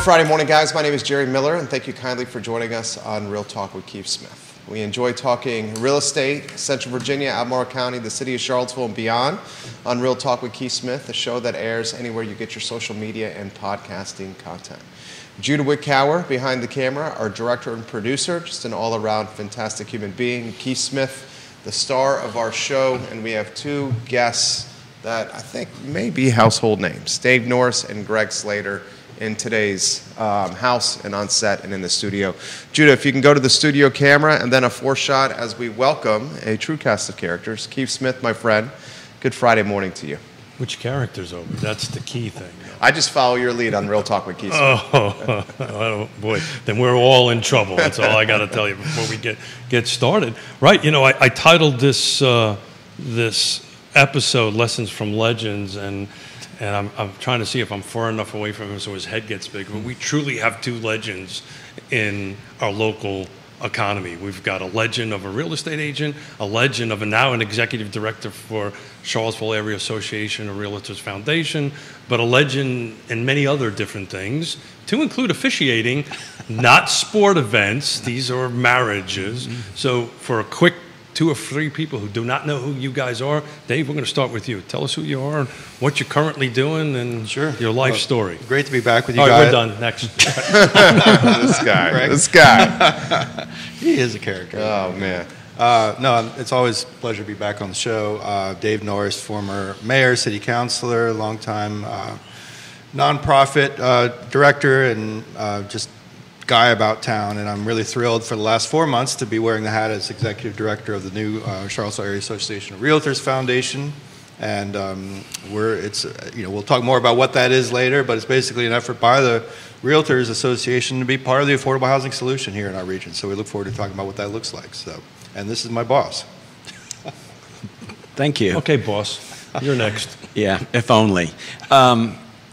Friday morning, guys. My name is Jerry Miller, and thank you kindly for joining us on Real Talk with Keith Smith. We enjoy talking real estate, Central Virginia, Albemarle County, the city of Charlottesville, and beyond on Real Talk with Keith Smith, a show that airs anywhere you get your social media and podcasting content. Judah Wittkower behind the camera, our director and producer, just an all-around fantastic human being. Keith Smith, the star of our show, and we have two guests that I think may be household names, Dave Norris and Greg Slater, in today's house and on set and in the studio. Judah, if you can go to the studio camera and then a four-shot as we welcome a true cast of characters. Keith Smith, my friend, good Friday morning to you. Which characters over? That's the key thing. I just follow your lead on Real Talk with Keith Smith. Oh, boy, then we're all in trouble. That's all I got to tell you before we get started. Right, you know, I titled this episode "Lessons from Legends," and I'm trying to see if I'm far enough away from him so his head gets big. But we truly have two legends in our local economy. We've got a legend of a real estate agent, a legend of now an executive director for Charlottesville Area Association of Realtors Foundation, but a legend in many other different things, to include officiating, not sport events. These are marriages. So for a quick two or three people who do not know who you guys are, Dave, we're going to start with you. Tell us who you are, and what you're currently doing, and your life story. Great to be back with you guys. All right, we're done. Next. This guy. He is a character. Oh, man. No, it's always a pleasure to be back on the show. Dave Norris, former mayor, city councilor, longtime nonprofit director, and just guy about town, and I'm really thrilled for the last 4 months to be wearing the hat as executive director of the new Charlottesville Area Association of Realtors Foundation. And we'll talk more about what that is later, but it's basically an effort by the Realtors Association to be part of the affordable housing solution here in our region. So we look forward to talking about what that looks like. So, and this is my boss. Thank you. Okay, boss, you're next. Yeah, if only.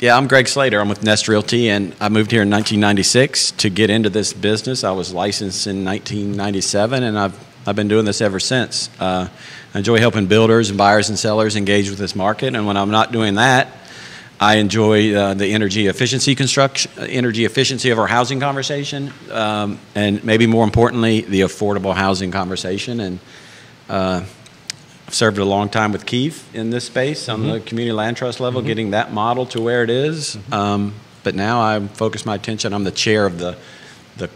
Yeah, I'm Greg Slater. I'm with Nest Realty, and I moved here in 1996 to get into this business. I was licensed in 1997, and I've been doing this ever since. I enjoy helping builders and buyers and sellers engage with this market, and when I'm not doing that, I enjoy the energy efficiency of our housing conversation, and maybe more importantly, the affordable housing conversation. And I've served a long time with Keith in this space on the community land trust level, getting that model to where it is. But now I focus my attention. I'm the chair of the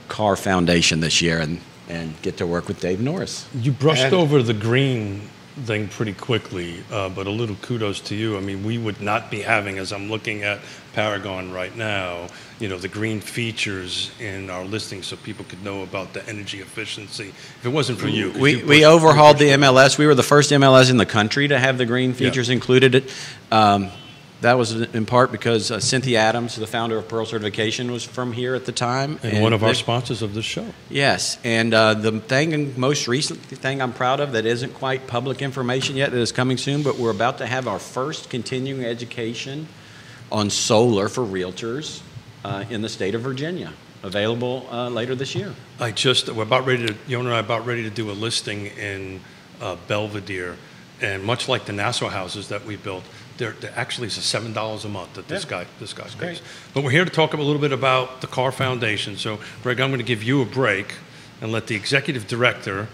CAR Foundation this year, and get to work with Dave Norris. You brushed over the green thing pretty quickly, but a little kudos to you. I mean, we would not be having, as I'm looking at Paragon right now, you know, the green features in our listing so people could know about the energy efficiency. If it wasn't for you. We overhauled the MLS. We were the first MLS in the country to have the green features included. That was in part because Cynthia Adams, the founder of Pearl Certification, was from here at the time. And one of our sponsors of this show. Yes, and the most recent thing I'm proud of that isn't quite public information yet, that is coming soon, but we're about to have our first continuing education on solar for realtors in the state of Virginia, available later this year. Yonna and I are about ready to do a listing in Belvedere, and much like the Nassau houses that we built, there actually is $7 a month that this guy pays. But we're here to talk a little bit about the CAR Foundation. So, Greg, I'm going to give you a break and let the executive director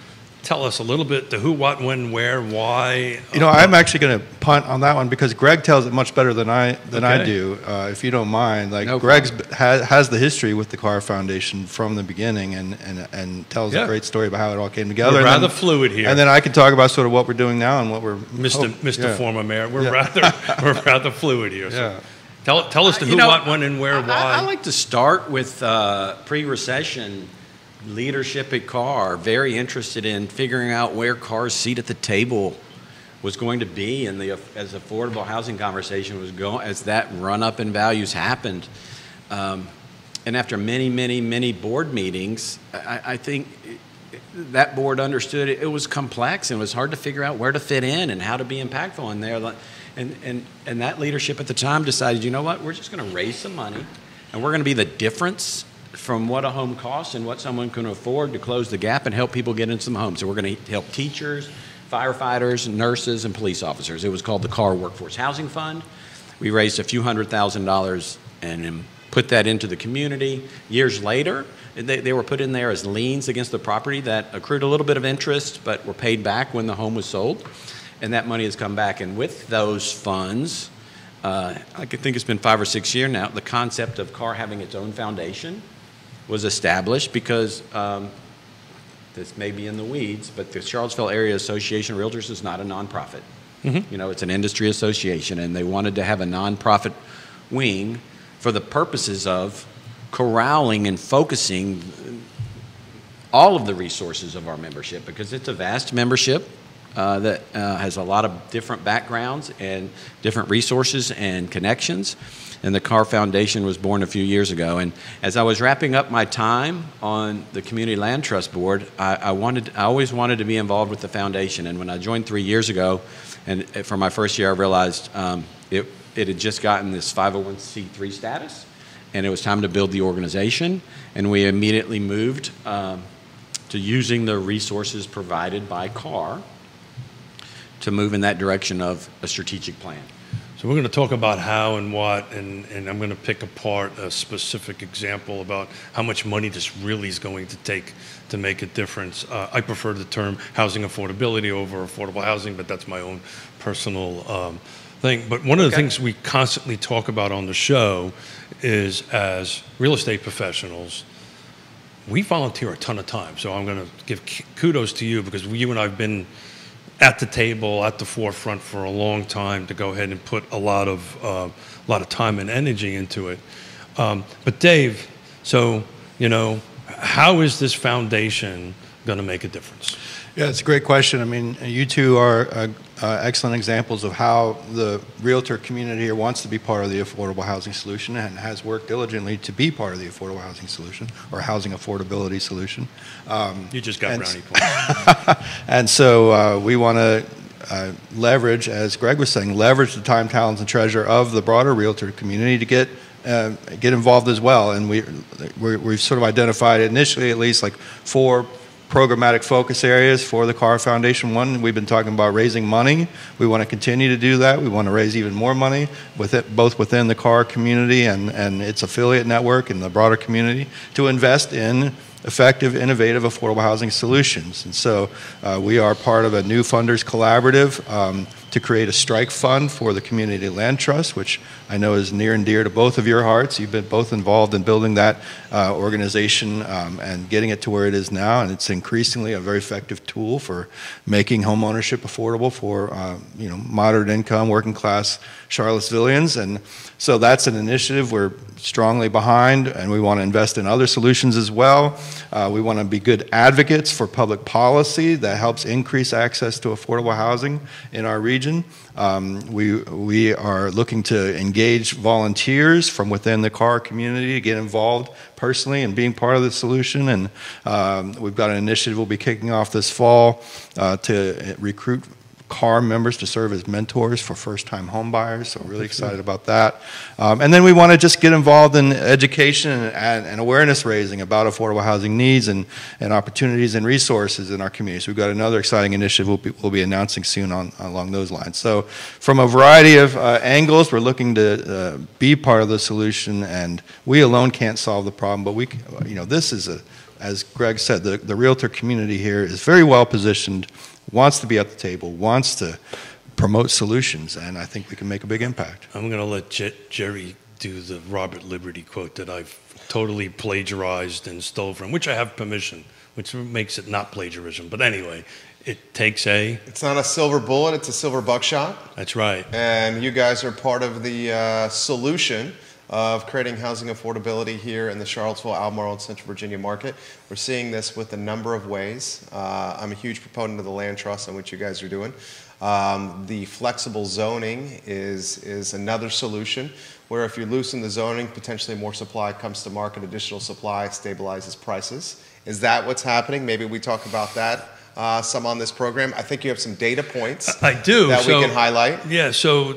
tell us a little bit the who, what, when, where, why. You know, I'm actually going to punt on that one because Greg tells it much better than I do. If you don't mind, Greg has the history with the CAR Foundation from the beginning, and tells a great story about how it all came together. We're rather fluid here, and then I can talk about sort of what we're doing now and what we're Mr. Former Mayor. We're rather fluid here. So tell us the who, what, when, and where, why. I like to start with pre-recession leadership at CAR, very interested in figuring out where CAR's seat at the table was going to be, and as affordable housing conversation was going, as that run up in values happened, and after many board meetings, I think that board understood it was complex and it was hard to figure out where to fit in and how to be impactful in there, and that leadership at the time decided, you know what, we're just going to raise some money, and we're going to be the difference from what a home costs and what someone can afford to close the gap and help people get in some homes. So we're going to help teachers, firefighters, nurses, and police officers. It was called the CAR Workforce Housing Fund. We raised a few $100,000, and in put that into the community. Years later, they were put in there as liens against the property that accrued a little bit of interest, but were paid back when the home was sold. And that money has come back. And with those funds, I think it's been 5 or 6 years now, the concept of CAR having its own foundation was established because this may be in the weeds, but the Charlottesville Area Association of Realtors is not a nonprofit. You know, it's an industry association, and they wanted to have a nonprofit wing for the purposes of corralling and focusing all of the resources of our membership, because it's a vast membership that has a lot of different backgrounds and different resources and connections. And the CAR Foundation was born a few years ago. And as I was wrapping up my time on the Community Land Trust Board, I always wanted to be involved with the foundation. And when I joined 3 years ago, and for my first year, I realized it had just gotten this 501c3 status, and it was time to build the organization. And we immediately moved to using the resources provided by CAR to move in that direction of a strategic plan. So we're going to talk about how and what, and I'm going to pick apart a specific example about how much money this really is going to take to make a difference. I prefer the term housing affordability over affordable housing, but that's my own personal thing. But one of the things we constantly talk about on the show is, as real estate professionals, we volunteer a ton of time. So I'm going to give kudos to you, because you and I have been at the table, at the forefront for a long time to go ahead and put a lot of time and energy into it. But Dave, so, you know, how is this foundation going to make a difference? Yeah, it's a great question. I mean, you two are excellent examples of how the realtor community here wants to be part of the affordable housing solution and has worked diligently to be part of the affordable housing solution, or housing affordability solution. You just got brownie points. And so we want to leverage, as Greg was saying, leverage the time, talents, and treasure of the broader realtor community to get involved as well. And we've sort of identified, initially at least, like 4 programmatic focus areas for the CAR Foundation. One, we've been talking about raising money. We want to continue to do that. We want to raise even more money, both within the CAR community and its affiliate network and the broader community, to invest in effective, innovative, affordable housing solutions. And so we are part of a new funders collaborative to create a strike fund for the Community Land Trust, which I know is near and dear to both of your hearts. You've been both involved in building that organization and getting it to where it is now, and it's increasingly a very effective tool for making home ownership affordable for moderate income, working class Charlottesvillians. And so that's an initiative we're strongly behind, and we want to invest in other solutions as well. We want to be good advocates for public policy that helps increase access to affordable housing in our region. We are looking to engage volunteers from within the CAR community to get involved personally in being part of the solution. And we've got an initiative we'll be kicking off this fall to recruit CAR members to serve as mentors for first-time home buyers, so we're really excited about that. And then we want to just get involved in education and awareness raising about affordable housing needs and opportunities and resources in our community. So we've got another exciting initiative we'll be announcing soon along those lines. So from a variety of angles, we're looking to be part of the solution, and we alone can't solve the problem, but this is as Greg said, the realtor community here is very well positioned, wants to be at the table, wants to promote solutions, and I think we can make a big impact. I'm going to let Jerry do the Robert Liberty quote that I've totally plagiarized and stole from, which I have permission, which makes it not plagiarism. But anyway, it takes It's not a silver bullet, it's a silver buckshot. That's right. And you guys are part of the solution of creating housing affordability here in the Charlottesville, Albemarle, and Central Virginia market. We're seeing this with a number of ways. I'm a huge proponent of the land trust and what you guys are doing. The flexible zoning is another solution, where if you loosen the zoning, potentially more supply comes to market, additional supply stabilizes prices. Is that what's happening? Maybe we talk about that some on this program. I think you have some data points I do. that we can highlight. Yeah, so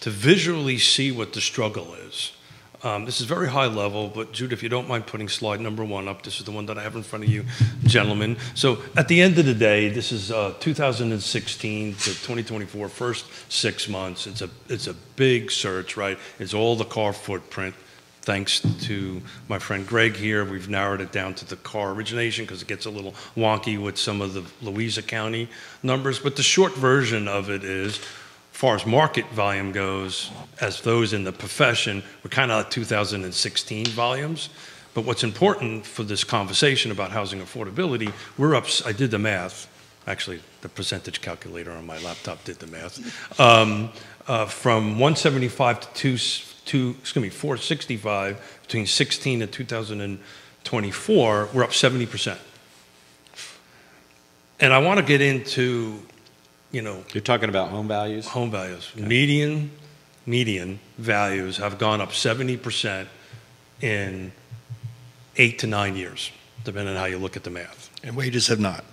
to visually see what the struggle is, This is very high level, but Jude, if you don't mind putting slide number 1 up, this is the one that I have in front of you, gentlemen. So at the end of the day, this is 2016 to 2024, first 6 months. It's a big search, right? It's all the car footprint. Thanks to my friend Greg here, we've narrowed it down to the car origination because it gets a little wonky with some of the Louisa County numbers. But the short version of it is, as far as market volume goes, as those in the profession, we're kind of at 2016 volumes. But what's important for this conversation about housing affordability, we're up, I did the math, actually the percentage calculator on my laptop did the math, from 175 to 465 between 16 and 2024, we're up 70%. And I want to get into, You're talking about home values? Home values. Okay. Median values have gone up 70% in 8 to 9 years, depending on how you look at the math. And wages have not.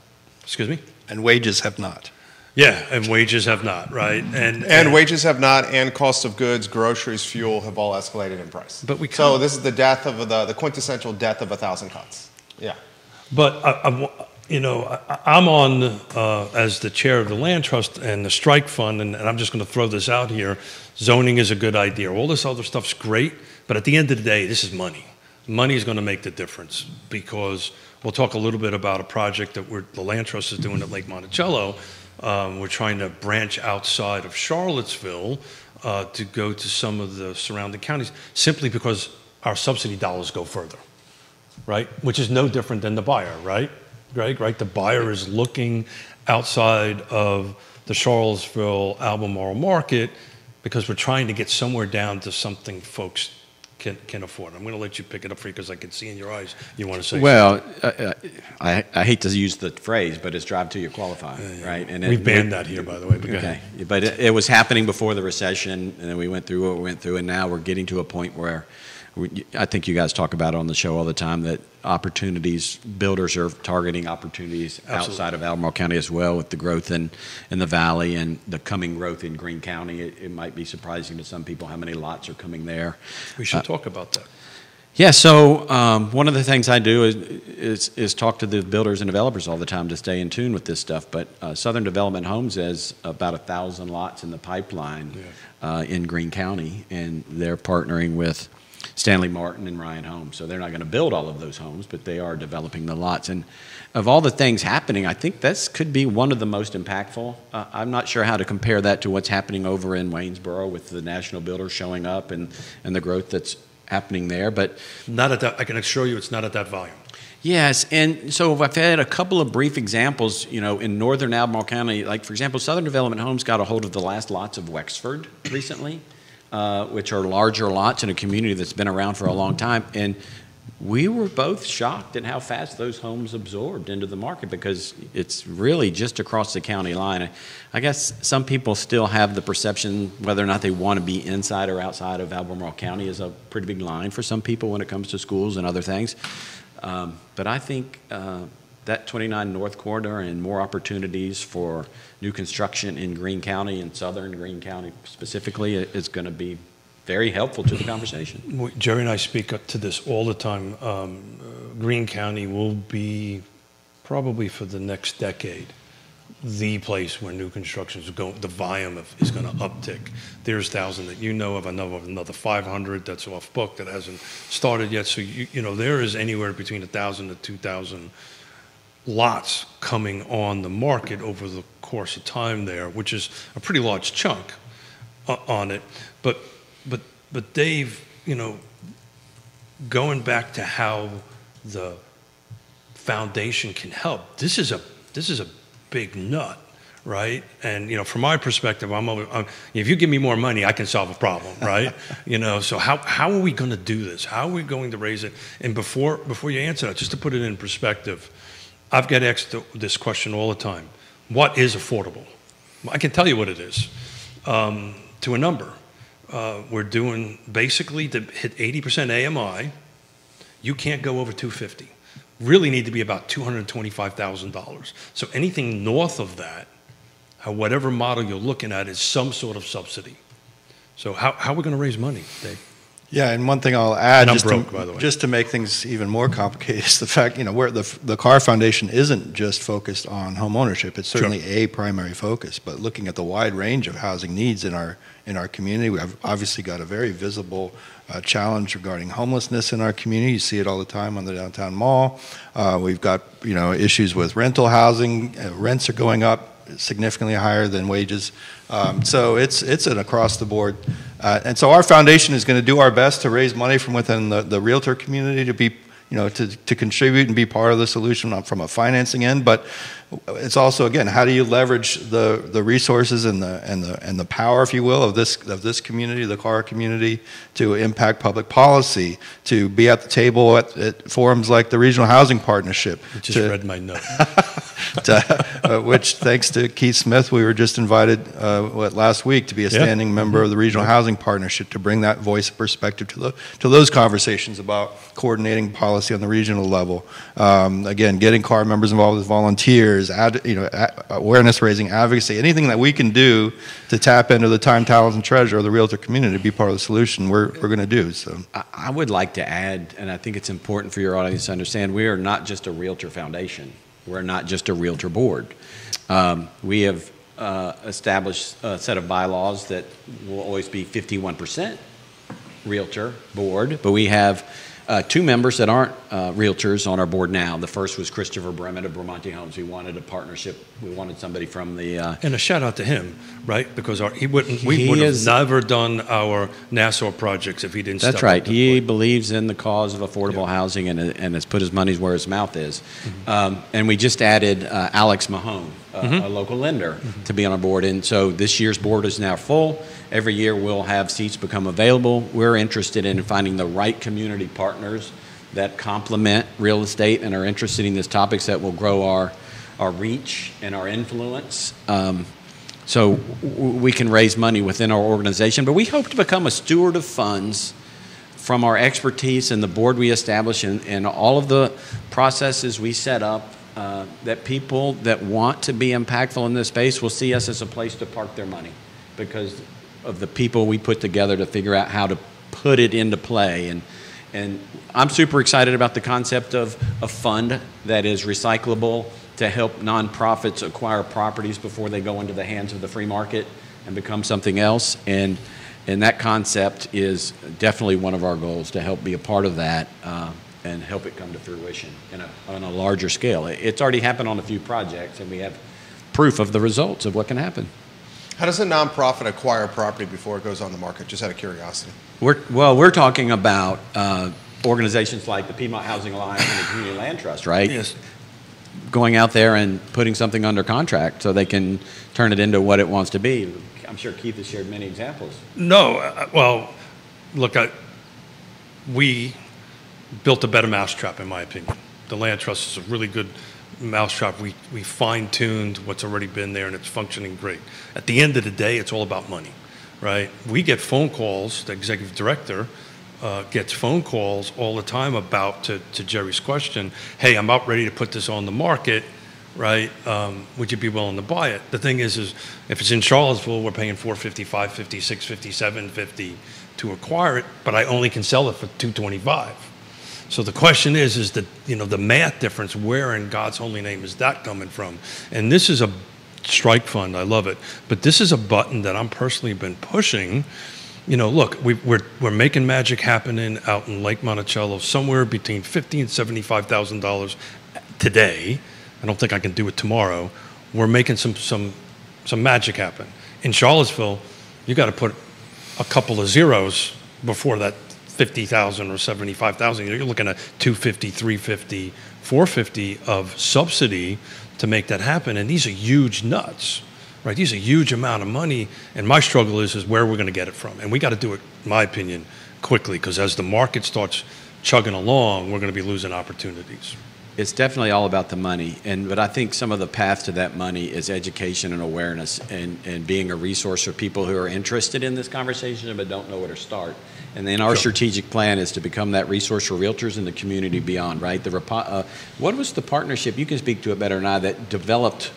Excuse me? And wages have not. Yeah, and wages have not, right? And wages have not, and cost of goods, groceries, fuel have all escalated in price. But so this is the death of the quintessential death of 1,000 cuts. Yeah. But I'm on as the chair of the Land Trust and the Strike Fund, and I'm just going to throw this out here. Zoning is a good idea. All this other stuff's great, but at the end of the day, this is money. Money is going to make the difference, because we'll talk a little bit about a project that the Land Trust is doing at Lake Monticello. We're trying to branch outside of Charlottesville to go to some of the surrounding counties, simply because our subsidy dollars go further, right? Which is no different than the buyer, right, Greg? Right? The buyer is looking outside of the Charlottesville, Albemarle market, because we're trying to get somewhere down to something folks can afford. I'm going to let you pick it up for you, because I can see in your eyes you want to say something. I hate to use the phrase, but it's drive till you qualify, right? And we've banned that here, by the way. But okay. But it was happening before the recession, and then we went through what we went through, and now we're getting to a point where I think you guys talk about it on the show all the time, that builders are targeting opportunities Absolutely. Outside of Albemarle County as well, with the growth in the valley and the coming growth in Greene County. It might be surprising to some people how many lots are coming there. We should talk about that. Yeah, so one of the things I do is talk to the builders and developers all the time to stay in tune with this stuff. But Southern Development Homes has about 1,000 lots in the pipeline in Greene County, and they're partnering with Stanley Martin and Ryan Homes. So they're not going to build all of those homes, but they are developing the lots. And of all the things happening, I think this could be one of the most impactful. I'm not sure how to compare that to what's happening over in Waynesboro with the national builders showing up and the growth that's happening there. But not at that, I can assure you it's not at that volume. Yes, and so I've had a couple of brief examples, in northern Albemarle County. Like, for example, Southern Development Homes got a hold of the last lots of Wexford recently. Which are larger lots in a community that's been around for a long time. And we were both shocked at how fast those homes absorbed into the market, because it's really just across the county line. I guess some people still have the perception whether or not they want to be inside or outside of Albemarle County is a pretty big line for some people when it comes to schools and other things. But I think that 29 North Corridor and more opportunities for new construction in Greene County and southern Greene County specifically is going to be very helpful to the conversation. Jerry and I speak up to this all the time. Greene County will be, probably for the next decade, the place where new construction is going, the volume is going to uptick. There's 1,000 that you know of. I know of another 500 that's off book that hasn't started yet. So, there is anywhere between 1,000 to 2,000 lots coming on the market over the course of time there, which is a pretty large chunk on it. But Dave, going back to how the foundation can help, this is a big nut, right? And from my perspective, if you give me more money, I can solve a problem, right? So how are we going to do this? How are we going to raise it? And before you answer that, just to put it in perspective, I've got asked this question all the time. What is affordable? I can tell you what it is, to a number. We're doing, basically, to hit 80% AMI, you can't go over $250,000. Really need to be about $225,000. So anything north of that, whatever model you're looking at, is some sort of subsidy. So how are we going to raise money, Dave? Yeah, and one thing I'll add, And I'm broke, by the way. just to make things even more complicated, is the fact, where the Carr Foundation isn't just focused on home ownership. It's certainly a primary focus, but looking at the wide range of housing needs in our community, we've obviously got a very visible challenge regarding homelessness in our community. You see it all the time on the downtown mall. We've got issues with rental housing. Rents are going up significantly higher than wages. So it's an across the board. And so our foundation is going to do our best to raise money from within the realtor community to be, to contribute and be part of the solution from a financing end. But it's also, again, how do you leverage the resources and the power, if you will, of this community, the Carr community, to impact public policy, to be at the table at forums like the Regional Housing Partnership. I just read my note. Which, thanks to Keith Smith, we were just invited last week to be a standing member of the Regional Housing Partnership to bring that voice and perspective to those conversations about coordinating policy on the regional level. Again, getting Carr members involved as volunteers, awareness raising, advocacy, anything that we can do to tap into the time, talents, and treasure of the realtor community to be part of the solution, we're going to do. So, I would like to add, and I think it's important for your audience to understand, we are not just a realtor foundation. We're not just a realtor board. We have established a set of bylaws that will always be 51% realtor board, but we have two members that aren't realtors on our board now. The first was Christopher Bremen of Bramante Homes. We wanted a partnership. We wanted somebody from the... and a shout out to him, right? Because we would have never done our Nassau projects if he didn't step That's right. up to the He plate. believes in the cause of affordable housing and has put his money where his mouth is. And we just added Alex Mahone, a local lender, to be on our board. And so this year's board is now full. Every year we'll have seats become available. We're interested in finding the right community partners that complement real estate and are interested in these topics that will grow our reach and our influence. So we can raise money within our organization, but we hope to become a steward of funds from our expertise and the board we establish and all of the processes we set up, that people that want to be impactful in this space will see us as a place to park their money because of the people we put together to figure out how to put it into play. And I'm super excited about the concept of a fund that is recyclable to help nonprofits acquire properties before they go into the hands of the free market and become something else. And that concept is definitely one of our goals, to help be a part of that and help it come to fruition on a larger scale. It's already happened on a few projects, and we have proof of the results of what can happen. How does a nonprofit acquire property before it goes on the market? Just out of curiosity. We're talking about organizations like the Piedmont Housing Alliance and the Community Land Trust, right? Yes. Going out there and putting something under contract so they can turn it into what it wants to be. I'm sure Keith has shared many examples. No, well, look, we built a better mousetrap, in my opinion. The Land Trust is a really good mousetrap. We fine-tuned what's already been there, and it's functioning great. At the end of the day, it's all about money, right? We get phone calls. The executive director gets phone calls all the time about, to Jerry's question, hey, I'm about ready to put this on the market, right? Would you be willing to buy it? The thing is if it's in Charlottesville, we're paying $450, $550, $650, $750 to acquire it, but I only can sell it for $225. So the question is the math difference, where in God's holy name is that coming from? And this is a strike fund, I love it, but this is a button that I'm personally been pushing. Look, we're making magic happening out in Lake Monticello, somewhere between $50,000 and $75,000 today. I don't think I can do it tomorrow. We're making some magic happen. In Charlottesville, you got to put a couple of zeros before that 50,000 or 75,000. You're looking at 250, 350, 450 of subsidy to make that happen. And these are huge nuts, right? These are a huge amount of money. And my struggle is where we're going to get it from. And we got to do it, in my opinion, quickly, because as the market starts chugging along, we're going to be losing opportunities. It's definitely all about the money, but I think some of the path to that money is education and awareness and being a resource for people who are interested in this conversation but don't know where to start. And then our strategic plan is to become that resource for realtors in the community beyond, right? What was the partnership, you can speak to it better than I, that developed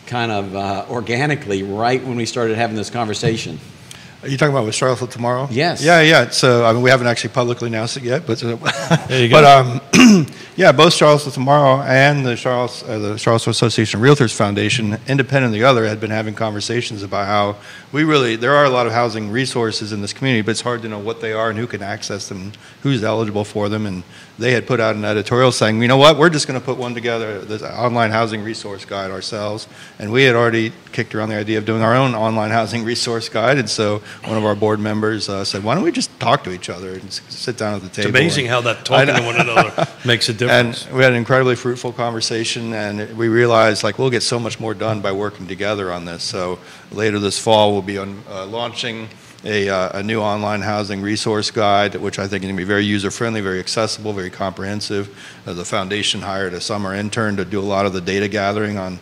kind of organically right when we started having this conversation? Are you talking about with Charlottesville tomorrow? Yes. Yeah. So I mean, we haven't actually publicly announced it yet, but There you go. Yeah, both Charlottesville tomorrow and the Charlottesville Association of Realtors Foundation, independent of the other, had been having conversations about how there are a lot of housing resources in this community, but it's hard to know what they are and who can access them, who's eligible for them. And they had put out an editorial saying, you know what, we're just going to put one together, this online housing resource guide ourselves. And we had already kicked around the idea of doing our own online housing resource guide. And so one of our board members said, why don't we just talk to each other and sit down at the table? It's amazing how that talking to one another makes a difference. And we had an incredibly fruitful conversation, and we realized we'll get so much more done by working together on this. So later this fall, we'll be launching a new online housing resource guide, which I think is going to be very user-friendly, very accessible, very comprehensive. The foundation hired a summer intern to do a lot of the data gathering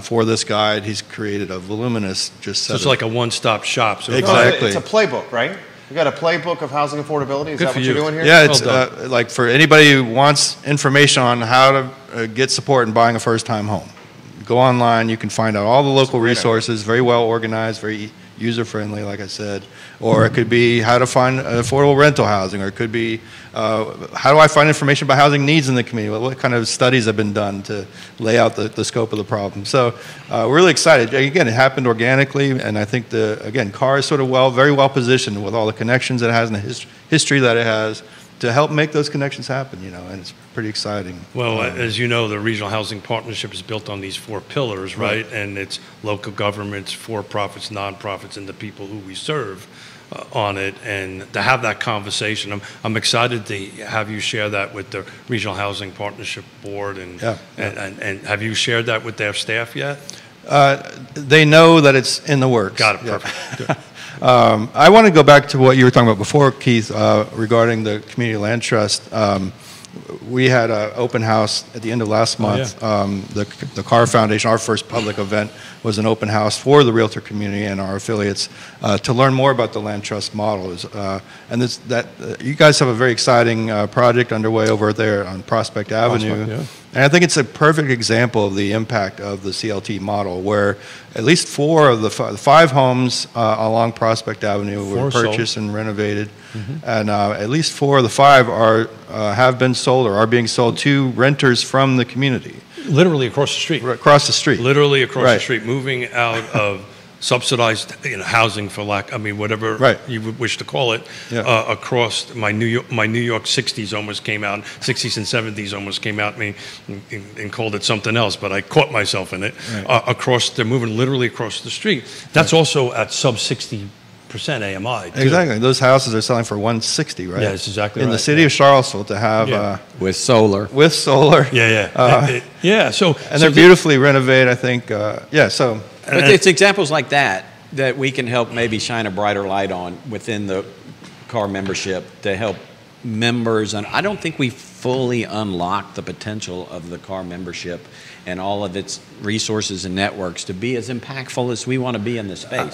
for this guide. He's created a voluminous So it's like a one-stop shop. So Exactly. It's a playbook, right? You got a playbook of housing affordability. Is Good that for what you're you. doing here? Yeah, it's Well like for anybody who wants information on how to get support in buying a first-time home. Go online, you can find out all the local resources, very well organized, very user-friendly, like I said. Or it could be how to find affordable rental housing, or it could be how do I find information about housing needs in the community? What kind of studies have been done to lay out the scope of the problem? So we're really excited. Again, it happened organically, and I think CAR is sort of very well positioned with all the connections it has and the history that it has to help make those connections happen, and it's pretty exciting. Well, as you know, the Regional Housing Partnership is built on these 4 pillars, right? And it's local governments, for-profits, nonprofits, and the people who we serve on it. And to have that conversation, I'm excited to have you share that with the Regional Housing Partnership Board. And have you shared that with their staff yet? They know that it's in the works. Got it. Perfect. Good. I want to go back to what you were talking about before, Keith, regarding the Community Land Trust. We had an open house at the end of last month. The CAR Foundation, our first public event, was an open house for the realtor community and our affiliates to learn more about the land trust models. You guys have a very exciting project underway over there on Prospect Avenue. And I think it's a perfect example of the impact of the CLT model, where at least 4 of the 5 homes along Prospect Avenue were purchased and renovated, and at least 4 of the 5 have been sold or are being sold to renters from the community. Literally across the street. Right, across the street. Literally across the street, moving out of subsidized housing, for whatever you would wish to call it, across my New York 60s almost came out, 60s and 70s almost came out and called it something else, but I caught myself in it. They're moving literally across the street. That's also at sub 60% AMI. Too. Exactly. Those houses are selling for $160, right? Yeah, that's exactly right. In the city of Charlottesville to have with solar. With solar. So they're beautifully renovated, I think. But it's examples like that we can help maybe shine a brighter light on within the CAR membership to help members. And I don't think we fully unlock the potential of the CAR membership and all of its resources and networks to be as impactful as we want to be in this space.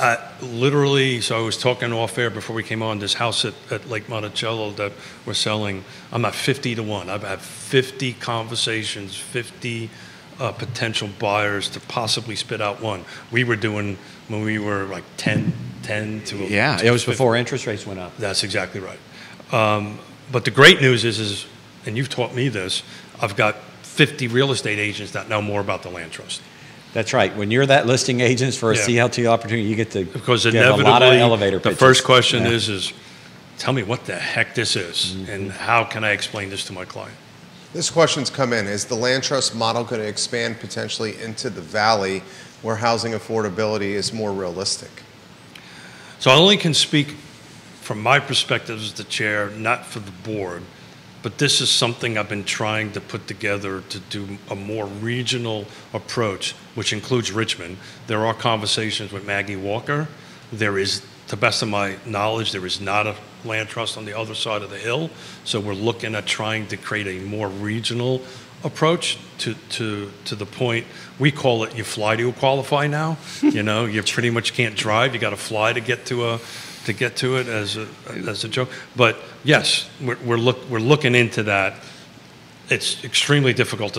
So I was talking off air before we came on, this house at Lake Monticello that we're selling, I'm at 50 to 1. I've had 50 conversations, 50 potential buyers to possibly spit out one. We were doing, when we were like 10 to... Yeah, it was before interest rates went up. That's exactly right. But the great news is, and you've taught me this, I've got 50 real estate agents that know more about the land trust. That's right. When you're that listing agent for a CLT opportunity, you get to because give inevitably, a lot of elevator pitches. The first question is, tell me what the heck this is, and how can I explain this to my client? This question's come in. Is the land trust model going to expand potentially into the valley where housing affordability is more realistic? So I only can speak from my perspective as the chair, not for the board, but this is something I've been trying to put together to do a more regional approach, which includes Richmond. There are conversations with Maggie Walker. There is, to the best of my knowledge, there is not a land trust on the other side of the hill. So we're looking at trying to create a more regional approach to the point, we call it you fly to qualify now. You pretty much can't drive. You got to fly to get to it as a joke. But yes, we're looking into that. It's extremely difficult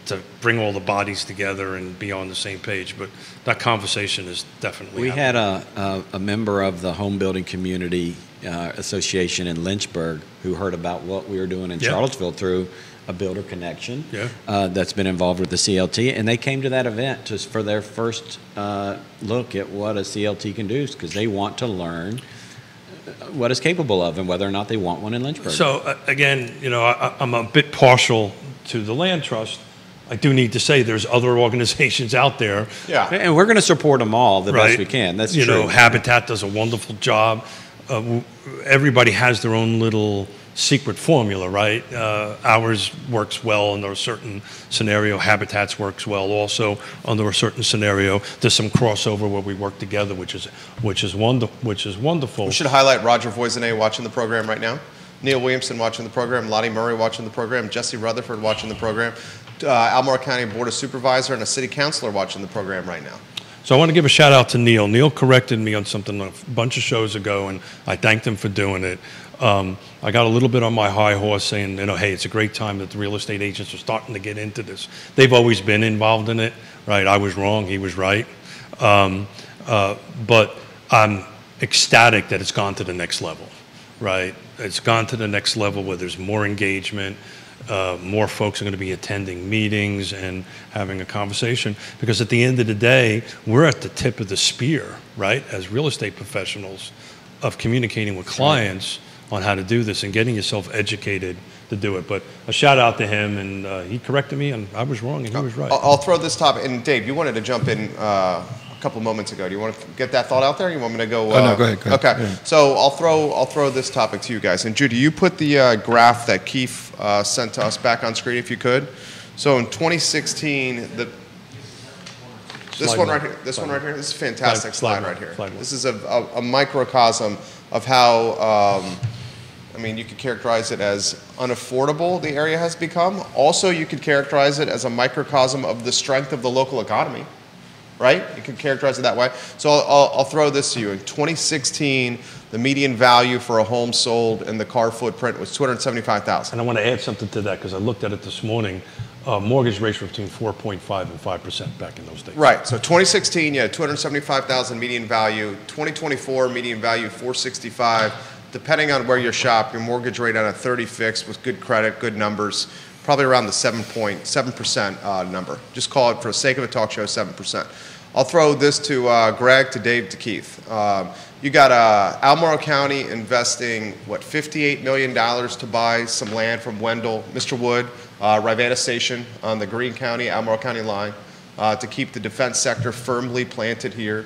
to bring all the bodies together and be on the same page. But that conversation is definitely We happening. had a member of the home building community association in Lynchburg who heard about what we were doing in Charlottesville through a builder connection that's been involved with the CLT, and they came to that event just for their first look at what a CLT can do, because they want to learn what it's capable of and whether or not they want one in Lynchburg. So again, I'm a bit partial to the land trust. I do need to say there's other organizations out there. Yeah. And we're going to support them all the best we can. That's true. Habitat does a wonderful job. Everybody has their own little secret formula, right? Ours works well under a certain scenario. Habitat's works well also under a certain scenario. There's some crossover where we work together, which is wonderful. We should highlight Roger Voisinay watching the program right now, Neil Williamson watching the program, Lottie Murray watching the program, Jesse Rutherford watching the program, Albemarle County Board of Supervisor and a city councilor watching the program right now. So I want to give a shout out to Neil. Neil corrected me on something a bunch of shows ago, and I thanked him for doing it. I got a little bit on my high horse saying, hey, it's a great time that the real estate agents are starting to get into this. They've always been involved in it, right? I was wrong, he was right. But I'm ecstatic that it's gone to the next level, right? It's gone to the next level where there's more engagement. More folks are going to be attending meetings and having a conversation, because at the end of the day, we're at the tip of the spear, right, as real estate professionals, of communicating with clients on how to do this and getting yourself educated to do it. But a shout out to him, and he corrected me, and I was wrong and he was right. I'll throw this topic, and Dave, you wanted to jump in a couple moments ago. Do you want to get that thought out there? You want me to go? No, go ahead. Okay, yeah. So I'll throw this topic to you guys. And Judy, you put the graph that Keith sent to us back on screen, if you could. So in 2016, this one right here, this is a fantastic slide right here. This is a microcosm of how, you could characterize it as unaffordable the area has become. Also, you could characterize it as a microcosm of the strength of the local economy, right? You could characterize it that way. So I'll throw this to you. In 2016, the median value for a home sold and the car footprint was $275,000. And I want to add something to that, because I looked at it this morning. Mortgage rates were between 4.5 and 5% back in those days. Right. So 2016, you had 275,000 median value. 2024, median value 465. Depending on where you shop, your mortgage rate on a 30 fixed with good credit, good numbers, probably around the 7% number. Just call it, for the sake of a talk show, 7%. I'll throw this to Greg, to Dave, to Keith. You got Albemarle County investing, $58 million to buy some land from Wendell, Mr. Wood, Rivanna Station on the Greene County, Albemarle County line, to keep the defense sector firmly planted here.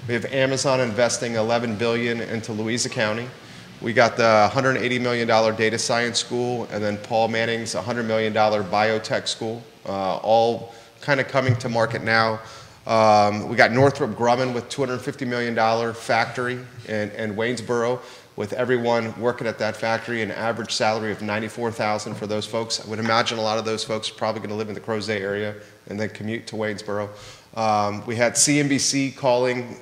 We have Amazon investing $11 billion into Louisa County. We got the $180 million data science school, and then Paul Manning's $100 million biotech school, all kind of coming to market now. We got Northrop Grumman with $250 million factory in Waynesboro, with everyone working at that factory, an average salary of $94,000 for those folks. I would imagine a lot of those folks are probably going to live in the Crozet area and then commute to Waynesboro. We had CNBC calling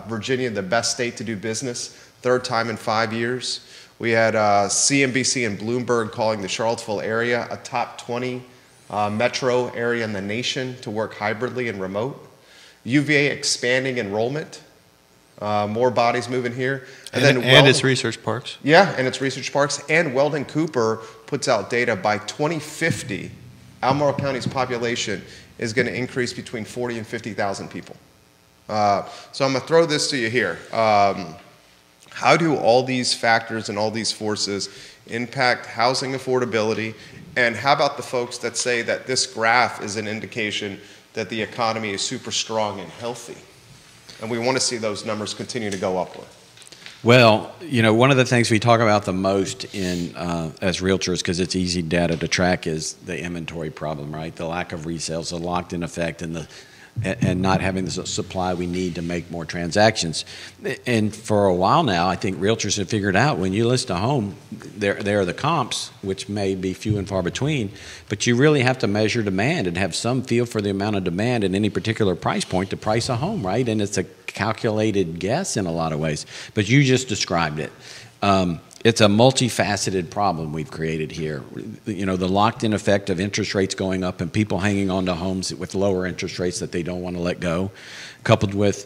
Virginia the best state to do business, third time in 5 years. We had CNBC and Bloomberg calling the Charlottesville area a top 20 metro area in the nation to work hybridly and remote. UVA expanding enrollment, more bodies moving here. And its research parks. Yeah, and its research parks. And Weldon Cooper puts out data by 2050, Albemarle County's population is going to increase between 40 and 50,000 people. So I'm going to throw this to you here. How do all these factors and all these forces impact housing affordability? And how about the folks that say that this graph is an indication that the economy is super strong and healthy? And we want to see those numbers continue to go upward. Well, one of the things we talk about the most as realtors, because it's easy data to track, is the inventory problem, right? The lack of resales, the locked-in effect, and not having the supply we need to make more transactions. And for a while now, I think realtors have figured out when you list a home, there are the comps, which may be few and far between, but you really have to measure demand and have some feel for the amount of demand at any particular price point to price a home, right? And it's a calculated guess in a lot of ways, but you just described it. it's a multifaceted problem we've created here. You know, the locked-in effect of interest rates going up and people hanging on to homes with lower interest rates that they don't want to let go, coupled with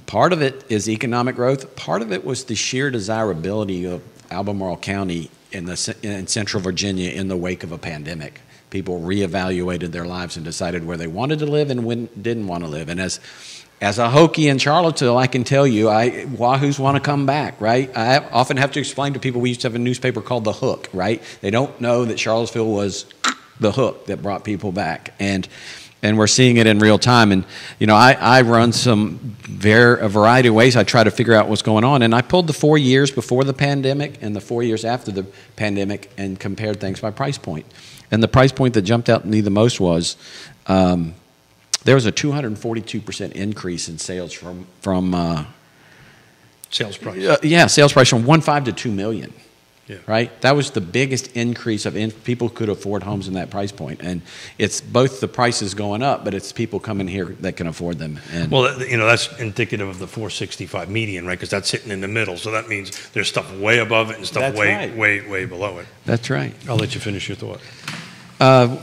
part of it is economic growth. Part of it was the sheer desirability of Albemarle County in Central Virginia in the wake of a pandemic. People reevaluated their lives and decided where they wanted to live and when didn't want to live. And as a Hokie in Charlottesville, I can tell you, Wahoos want to come back, right? I often have to explain to people we used to have a newspaper called The Hook, right? They don't know that Charlottesville was the hook that brought people back. And we're seeing it in real time. And, you know, I run a variety of ways. I try to figure out what's going on. And I pulled the 4 years before the pandemic and the 4 years after the pandemic and compared things by price point. And the price point that jumped out at me the most was there was a 242% increase in sales from sales price. Sales price from 1.5 to 2 million. Yeah. Right? That was the biggest increase of people could afford homes in that price point. And it's both the prices going up, but it's people coming here that can afford them. And well, you know, that's indicative of the 465 median, right? Because that's sitting in the middle. So that means there's stuff way above it and stuff way below it. That's right. I'll let you finish your thought.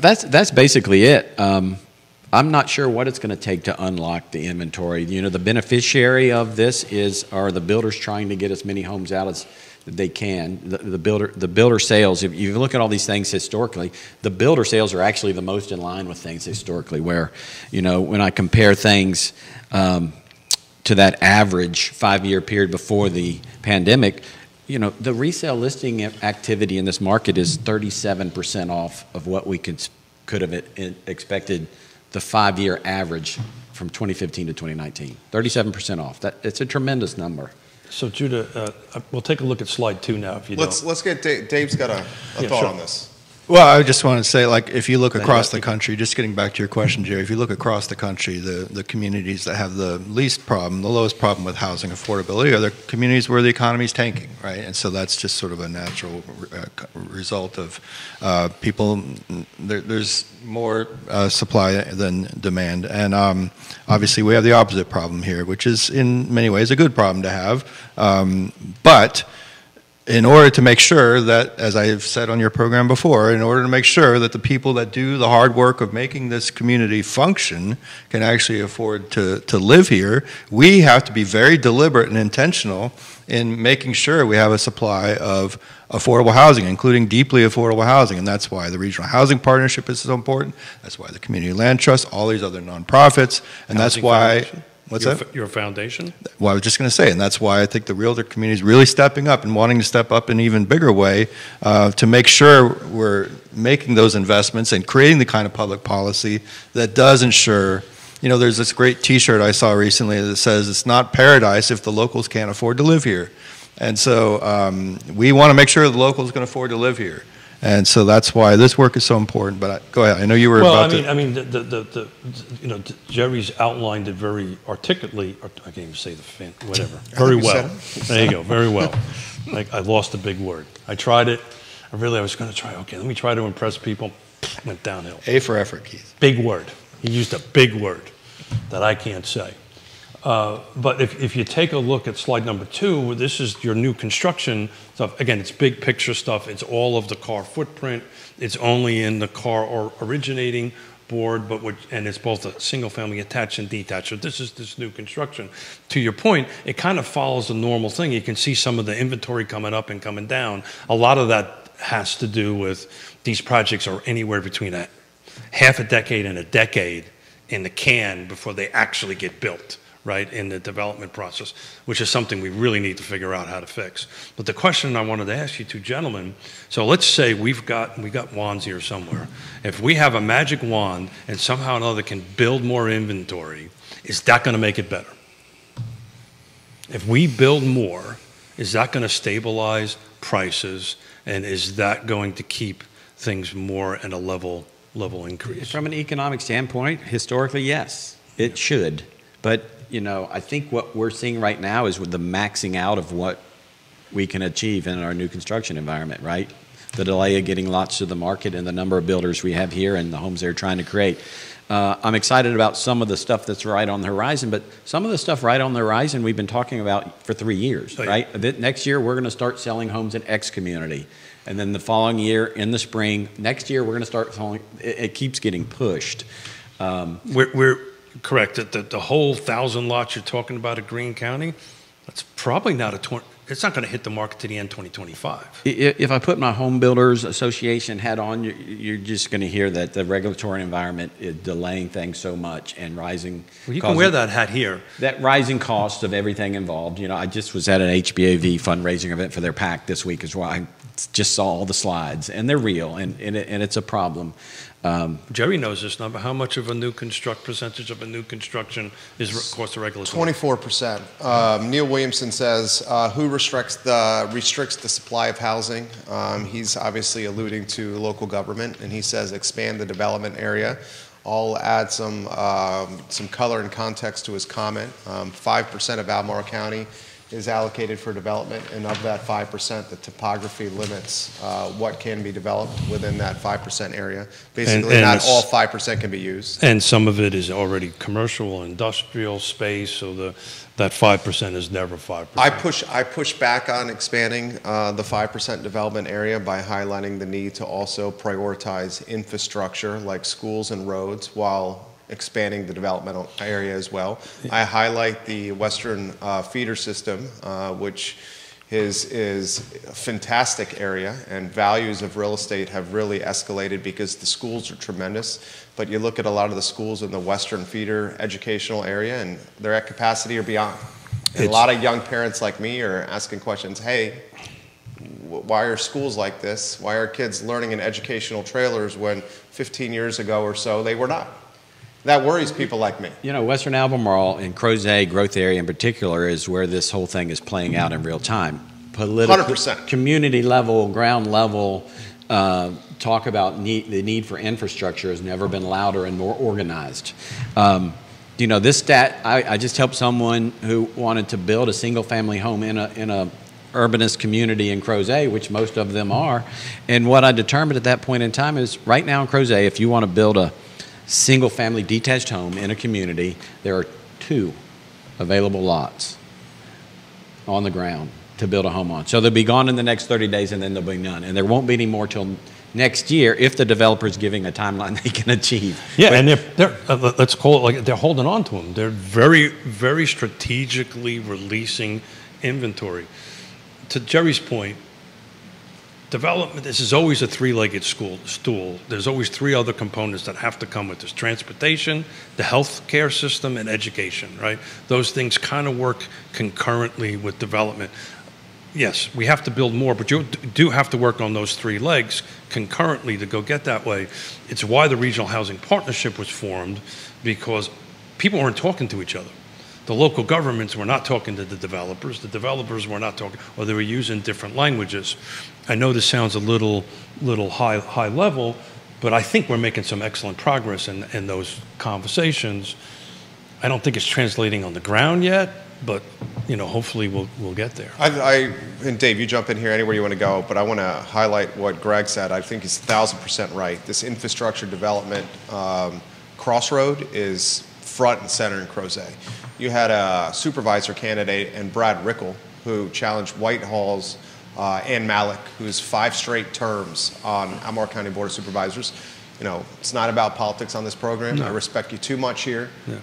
That's basically it. I'm not sure what it's going to take to unlock the inventory. You know, the beneficiary of this are the builders trying to get as many homes out as they can. The builder sales, if you look at all these things historically, the builder sales are actually the most in line with things historically, where, you know, when I compare things to that average 5-year period before the pandemic, you know, the resale listing activity in this market is 37% off of what we could have expected the 5-year average from 2015 to 2019. 37% off. It's a tremendous number. So, Judah, we'll take a look at slide 2 now, if you don't. Let's get Dave's got a thought sure. on this. Well, I just want to say, like, if you look across the country, just getting back to your question, Jerry, if you look across the country, the communities that have the least problem, the lowest problem with housing affordability are the communities where the economy is tanking, right? And so that's just sort of a natural result of people. There's more supply than demand. And obviously we have the opposite problem here, which is in many ways a good problem to have. But in order to make sure that, as I've said on your program before, in order to make sure that the people that do the hard work of making this community function can actually afford to live here, we have to be very deliberate and intentional in making sure we have a supply of affordable housing, including deeply affordable housing. And that's why the Regional Housing Partnership is so important. That's why the Community Land Trust, all these other nonprofits, and that's why... Foundation? What's that? Your foundation? Well, I was just going to say, and that's why I think the realtor community is really stepping up and wanting to step up in an even bigger way to make sure we're making those investments and creating the kind of public policy that does ensure, you know, there's this great T-shirt I saw recently that says it's not paradise if the locals can't afford to live here. And so we want to make sure the locals can afford to live here. And so that's why this work is so important. But go ahead. I know you were about to. Well, I mean, you know, Jerry's outlined it very articulately. I can't even say whatever. Very well. There you go. Very well. Like, I lost a big word. I tried it. I was going to try. Okay, let me try to impress people. Went downhill. A for effort, Keith. Big word. He used a big word that I can't say. But if you take a look at slide number 2, this is your new construction stuff. Again, it's big picture stuff. It's all of the car footprint. It's only in the car or originating board, and it's both a single family attached and detached. So this is this new construction. To your point, it kind of follows a normal thing. You can see some of the inventory coming up and coming down. A lot of that has to do with these projects are anywhere between half a decade and a decade in the can before they actually get built, right, in the development process, which is something we really need to figure out how to fix. But the question I wanted to ask you two gentlemen, so let's say we got wands here somewhere. If we have a magic wand and somehow or another can build more inventory, is that going to make it better? If we build more, is that going to stabilize prices, and is that going to keep things more at a level increase? From an economic standpoint, historically, yes, it should. But you know, I think what we're seeing right now is with the maxing out of what we can achieve in our new construction environment, right? The delay of getting lots to the market and the number of builders we have here and the homes they're trying to create. I'm excited about some of the stuff that's right on the horizon, but some of the stuff right on the horizon we've been talking about for 3 years, right? Next year, we're going to start selling homes in X community. And then the following year, in the spring, next year, we're going to start selling. It keeps getting pushed. We're correct. That the whole 1,000 lots you're talking about at Greene County, that's probably not it's not going to hit the market to the end 2025. If I put my Home Builders Association hat on, you're just going to hear that the regulatory environment is delaying things so much and rising. Well, you can wear that hat here. That rising cost of everything involved. You know, I just was at an HBAV fundraising event for their PAC this week, is why I just saw all the slides, and they're real, and it's a problem. Jerry knows this number. How much of a percentage of a new construction is cost of regulatory? 24%. Neil Williamson says, who restricts the supply of housing? He's obviously alluding to local government, and he says expand the development area. I'll add some color and context to his comment. 5% of Albemarle County is allocated for development, and of that 5%, the topography limits what can be developed within that 5% area. Basically, and not all 5% can be used. And some of it is already commercial or industrial space, so that 5% is never 5%. I push back on expanding the 5% development area by highlighting the need to also prioritize infrastructure like schools and roads while expanding the developmental area as well. I highlight the Western feeder system, which is a fantastic area, and values of real estate have really escalated because the schools are tremendous. But you look at a lot of the schools in the Western feeder educational area, and they're at capacity or beyond. And a lot of young parents like me are asking questions, hey, why are schools like this? Why are kids learning in educational trailers when 15 years ago or so they were not? That worries people like me. You know, Western Albemarle and Crozet growth area in particular is where this whole thing is playing out in real time. 100%. Community level, ground level, talk about the need for infrastructure has never been louder and more organized. You know, this stat, I just helped someone who wanted to build a single family home in a urbanist community in Crozet, which most of them are. And what I determined at that point in time is right now in Crozet, if you want to build a single-family detached home in a community, there are 2 available lots on the ground to build a home on. So they'll be gone in the next 30 days, and then there'll be none. And there won't be any more till next year if the developer is giving a timeline they can achieve. Yeah, but, and they're let's call it like they're holding on to them. They're very, very strategically releasing inventory. To Jerry's point, development, this is always a 3-legged stool. There's always 3 other components that have to come with this: transportation, the healthcare system, and education, right? Those things kind of work concurrently with development. Yes, we have to build more, but you do have to work on those 3 legs concurrently to go get that way. It's why the Regional Housing Partnership was formed, because people weren't talking to each other. The local governments were not talking to the developers were not talking, or they were using different languages. I know this sounds a little high level, but I think we're making some excellent progress in those conversations. I don't think it's translating on the ground yet, but you know, hopefully we'll get there. And Dave, you jump in here anywhere you want to go, but I want to highlight what Greg said. I think he's 1,000% right. This infrastructure development crossroad is front and center in Crozet. You had a supervisor candidate in Brad Rickle who challenged Whitehall's Ann Malik, who's 5 straight terms on Albemarle County Board of Supervisors. You know, it's not about politics on this program. No. I respect you too much here. Yeah.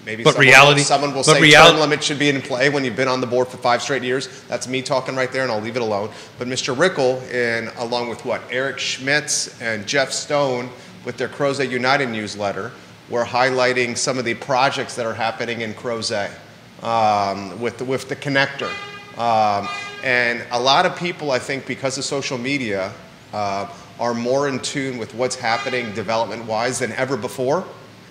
Maybe someone will say term limit should be in play when you've been on the board for 5 straight years. That's me talking right there, and I'll leave it alone. But Mr. Rickle, along with Eric Schmitz and Jeff Stone, with their Crozet United newsletter, we're highlighting some of the projects that are happening in Crozet with the connector. And a lot of people, I think, because of social media, are more in tune with what's happening development-wise than ever before.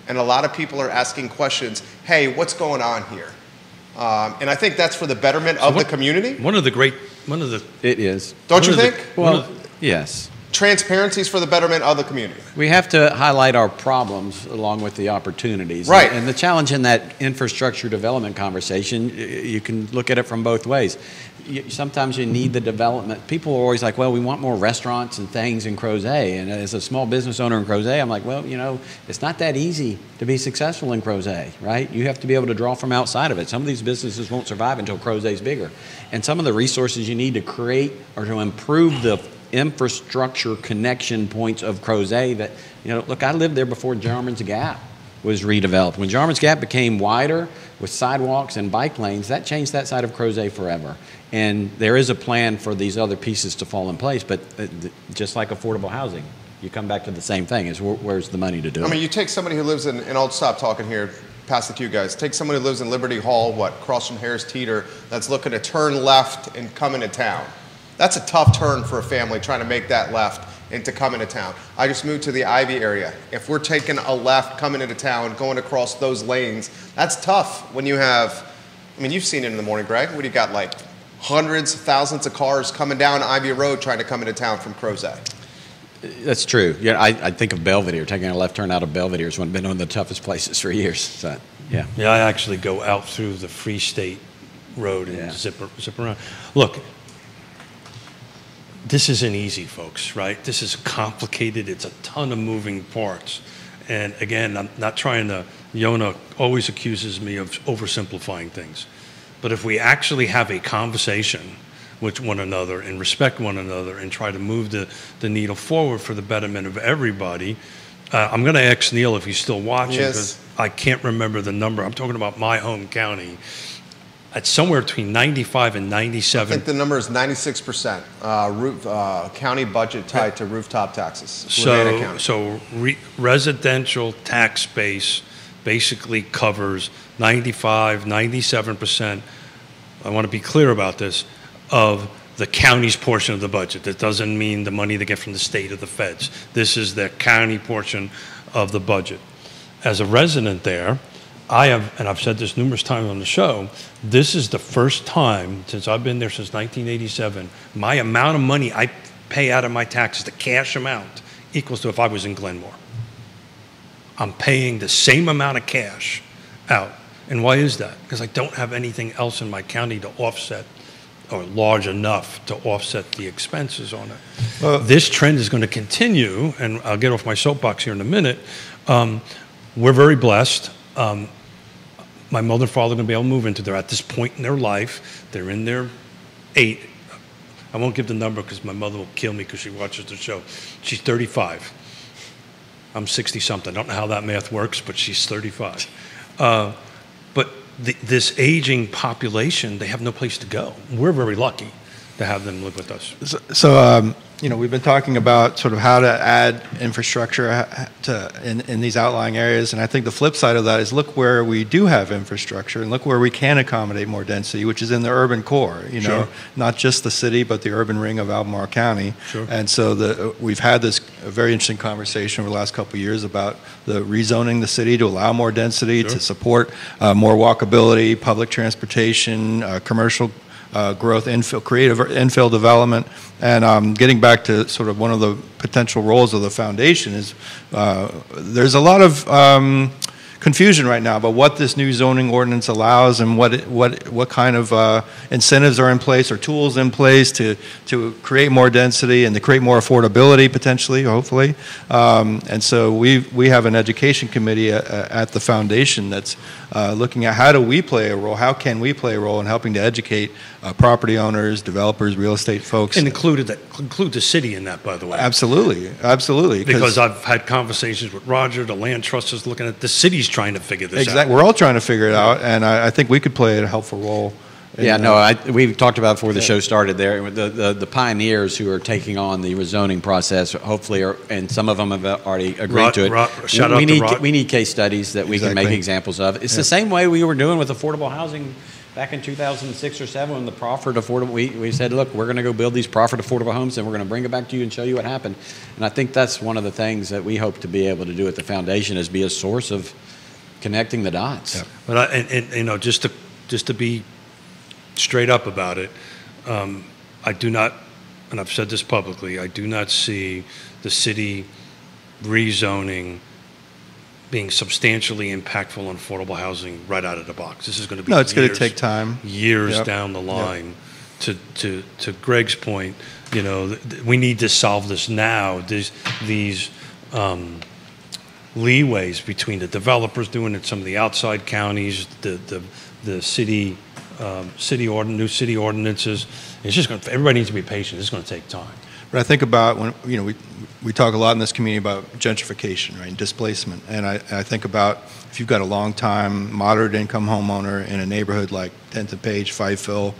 And a lot of people are asking questions, hey, what's going on here? And I think that's for the betterment of the community. It is. Don't you think? Well, yes. transparency is for the betterment of the community. We have to highlight our problems along with the opportunities. Right. And the challenge in that infrastructure development conversation, you can look at it from both ways. Sometimes you need the development. People are always like, well, we want more restaurants and things in Crozet. And as a small business owner in Crozet, I'm like, well, you know, it's not that easy to be successful in Crozet, right? You have to be able to draw from outside of it. Some of these businesses won't survive until Crozet's bigger. And some of the resources you need to create or to improve the infrastructure connection points of Crozet that, you know, look, I lived there before Jarman's Gap was redeveloped. When Jarman's Gap became wider with sidewalks and bike lanes, that changed that side of Crozet forever. And there is a plan for these other pieces to fall in place, but just like affordable housing, you come back to the same thing, is where's the money to do it? I mean, you take somebody who lives in, and I'll stop talking here, pass it to you guys. Take someone who lives in Liberty Hall, across from Harris Teeter, that's looking to turn left and come into town. That's a tough turn for a family trying to make that left and to come into town. I just moved to the Ivy area. If we're taking a left, coming into town, going across those lanes, that's tough when you have, I mean, you've seen it in the morning, Greg. What do you got, like hundreds, thousands of cars coming down Ivy Road trying to come into town from Crozet? That's true. Yeah, I think of Belvedere. Taking a left turn out of Belvedere has been one of the toughest places for years. So, yeah. Yeah, I actually go out through the Free State Road and zip around. Look, this isn't easy, folks, right? This is complicated. It's a ton of moving parts. And again, I'm not trying to, Yonna always accuses me of oversimplifying things. But if we actually have a conversation with one another and respect one another and try to move the needle forward for the betterment of everybody, I'm going to ask Neil if he's still watching, because I can't remember the number. I'm talking about my home county. It's somewhere between 95 and 97. I think the number is 96% county budget tied to rooftop taxes. So residential tax base basically covers 95, 97%. I want to be clear about this, of the county's portion of the budget. That doesn't mean the money they get from the state or the feds. This is the county portion of the budget. As a resident there, I have, and I've said this numerous times on the show, this is the first time since I've been there since 1987, my amount of money I pay out of my taxes, the cash amount, equals to if I was in Glenmore. I'm paying the same amount of cash out. And why is that? Because I don't have anything else in my county to offset, or large enough to offset the expenses on it. Well, this trend is going to continue, and I'll get off my soapbox here in a minute. We're very blessed. My mother and father are going to be able to move into there at this point in their life. They're in their I won't give the number because my mother will kill me because she watches the show. She's 35. I'm 60-something. I don't know how that math works, but she's 35. But this aging population, they have no place to go. We're very lucky to have them live with us. So you know, we've been talking about sort of how to add infrastructure in these outlying areas, and I think the flip side of that is look where we do have infrastructure and look where we can accommodate more density, which is in the urban core, you know, not just the city, but the urban ring of Albemarle County. Sure. And so we've had this very interesting conversation over the last couple of years about the rezoning the city to allow more density, to support more walkability, public transportation, commercial growth, creative infill development. And getting back to sort of one of the potential roles of the foundation is there's a lot of confusion right now about what this new zoning ordinance allows and what kind of incentives are in place or tools in place to create more density and to create more affordability potentially, hopefully. And so we have an education committee at the foundation that's looking at how do we play a role, how can we play a role in helping to educate property owners, developers, real estate folks. And include the city in that, by the way. Absolutely, absolutely. Because I've had conversations with Roger, the land trust is looking at, the city's trying to figure this out. Exactly, we're all trying to figure it out, and I think we could play a helpful role. We talked about before the show started there, the pioneers who are taking on the rezoning process, hopefully, and some of them have already agreed to it. We need case studies that we can make examples of. It's the same way we were doing with affordable housing back in 2006 or 7 when the proffered affordable, we said, look, we're going to go build these proffered affordable homes and we're going to bring it back to you and show you what happened. And I think that's one of the things that we hope to be able to do at the foundation, is be a source of connecting the dots. Yep. But and you know, just to be straight up about it, I do not and I've said this publicly, I do not see the city rezoning being substantially impactful on affordable housing right out of the box. This is going to be No, it's going to take time. Years down the line. To Greg's point, you know, we need to solve this now. These leeways between the developers doing it, some of the outside counties, the city new city ordinances. It's just going to, everybody needs to be patient. It's going to take time. But I think about when, you know, we talk a lot in this community about gentrification, right, and displacement. And I think about if you've got a long-time, moderate-income homeowner in a neighborhood like 10th and Page, Fiveville,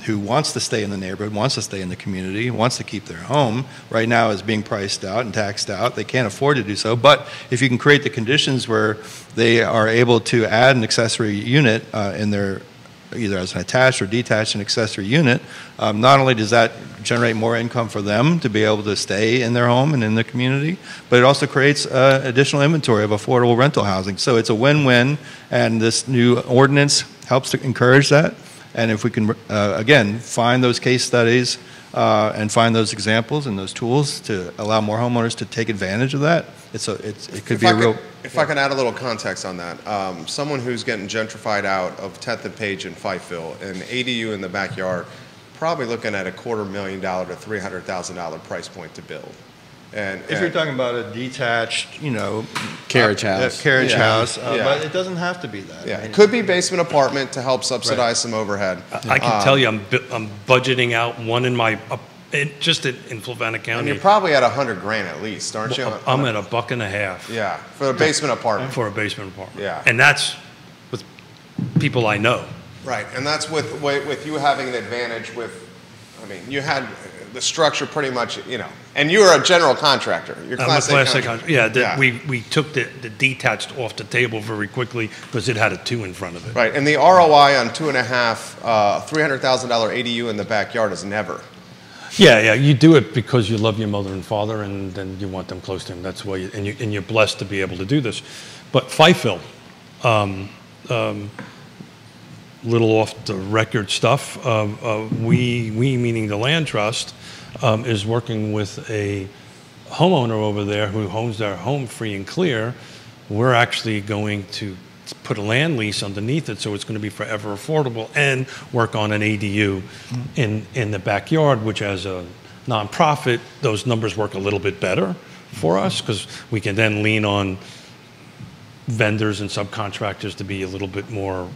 who wants to stay in the neighborhood, wants to stay in the community, wants to keep their home, right now is being priced out and taxed out. They can't afford to do so. But if you can create the conditions where they are able to add an accessory unit in their, either as an attached or detached an accessory unit, not only does that generate more income for them to be able to stay in their home and in the community, but it also creates additional inventory of affordable rental housing. So it's a win-win, and this new ordinance helps to encourage that. And if we can, again, find those case studies and find those examples and those tools to allow more homeowners to take advantage of that, it could be a real... If I can add a little context on that, someone who's getting gentrified out of 10th and Page in Fiveville, an ADU in the backyard, probably looking at $250,000 to $300,000 price point to build. And if you're talking about a detached, you know, carriage house, but it doesn't have to be that. Yeah, it could be basement apartment to help subsidize some overhead. I can tell you, I'm budgeting out one in my just in Flavanna County. And you're probably at $100,000 at least, aren't you? I'm at $1.50. Yeah, for a basement apartment. For a basement apartment. Yeah, and that's with people I know. Right, and that's with you having an advantage with, I mean, you had the structure pretty much, you know, and you were a general contractor. You're Class A contractor. Yeah, we took the detached off the table very quickly because it had a 2 in front of it. Right, and the ROI on 2.5, $300,000 ADU in the backyard is never. Yeah, you do it because you love your mother and father, and then you want them close to him. That's why, you're blessed to be able to do this. But Fiveville, little off the record stuff. We meaning the land trust, is working with a homeowner over there who owns their home free and clear. We're actually going to put a land lease underneath it, so it's going to be forever affordable, and work on an ADU in the backyard, which as a nonprofit, those numbers work a little bit better for us because we can then lean on vendors and subcontractors to be a little bit more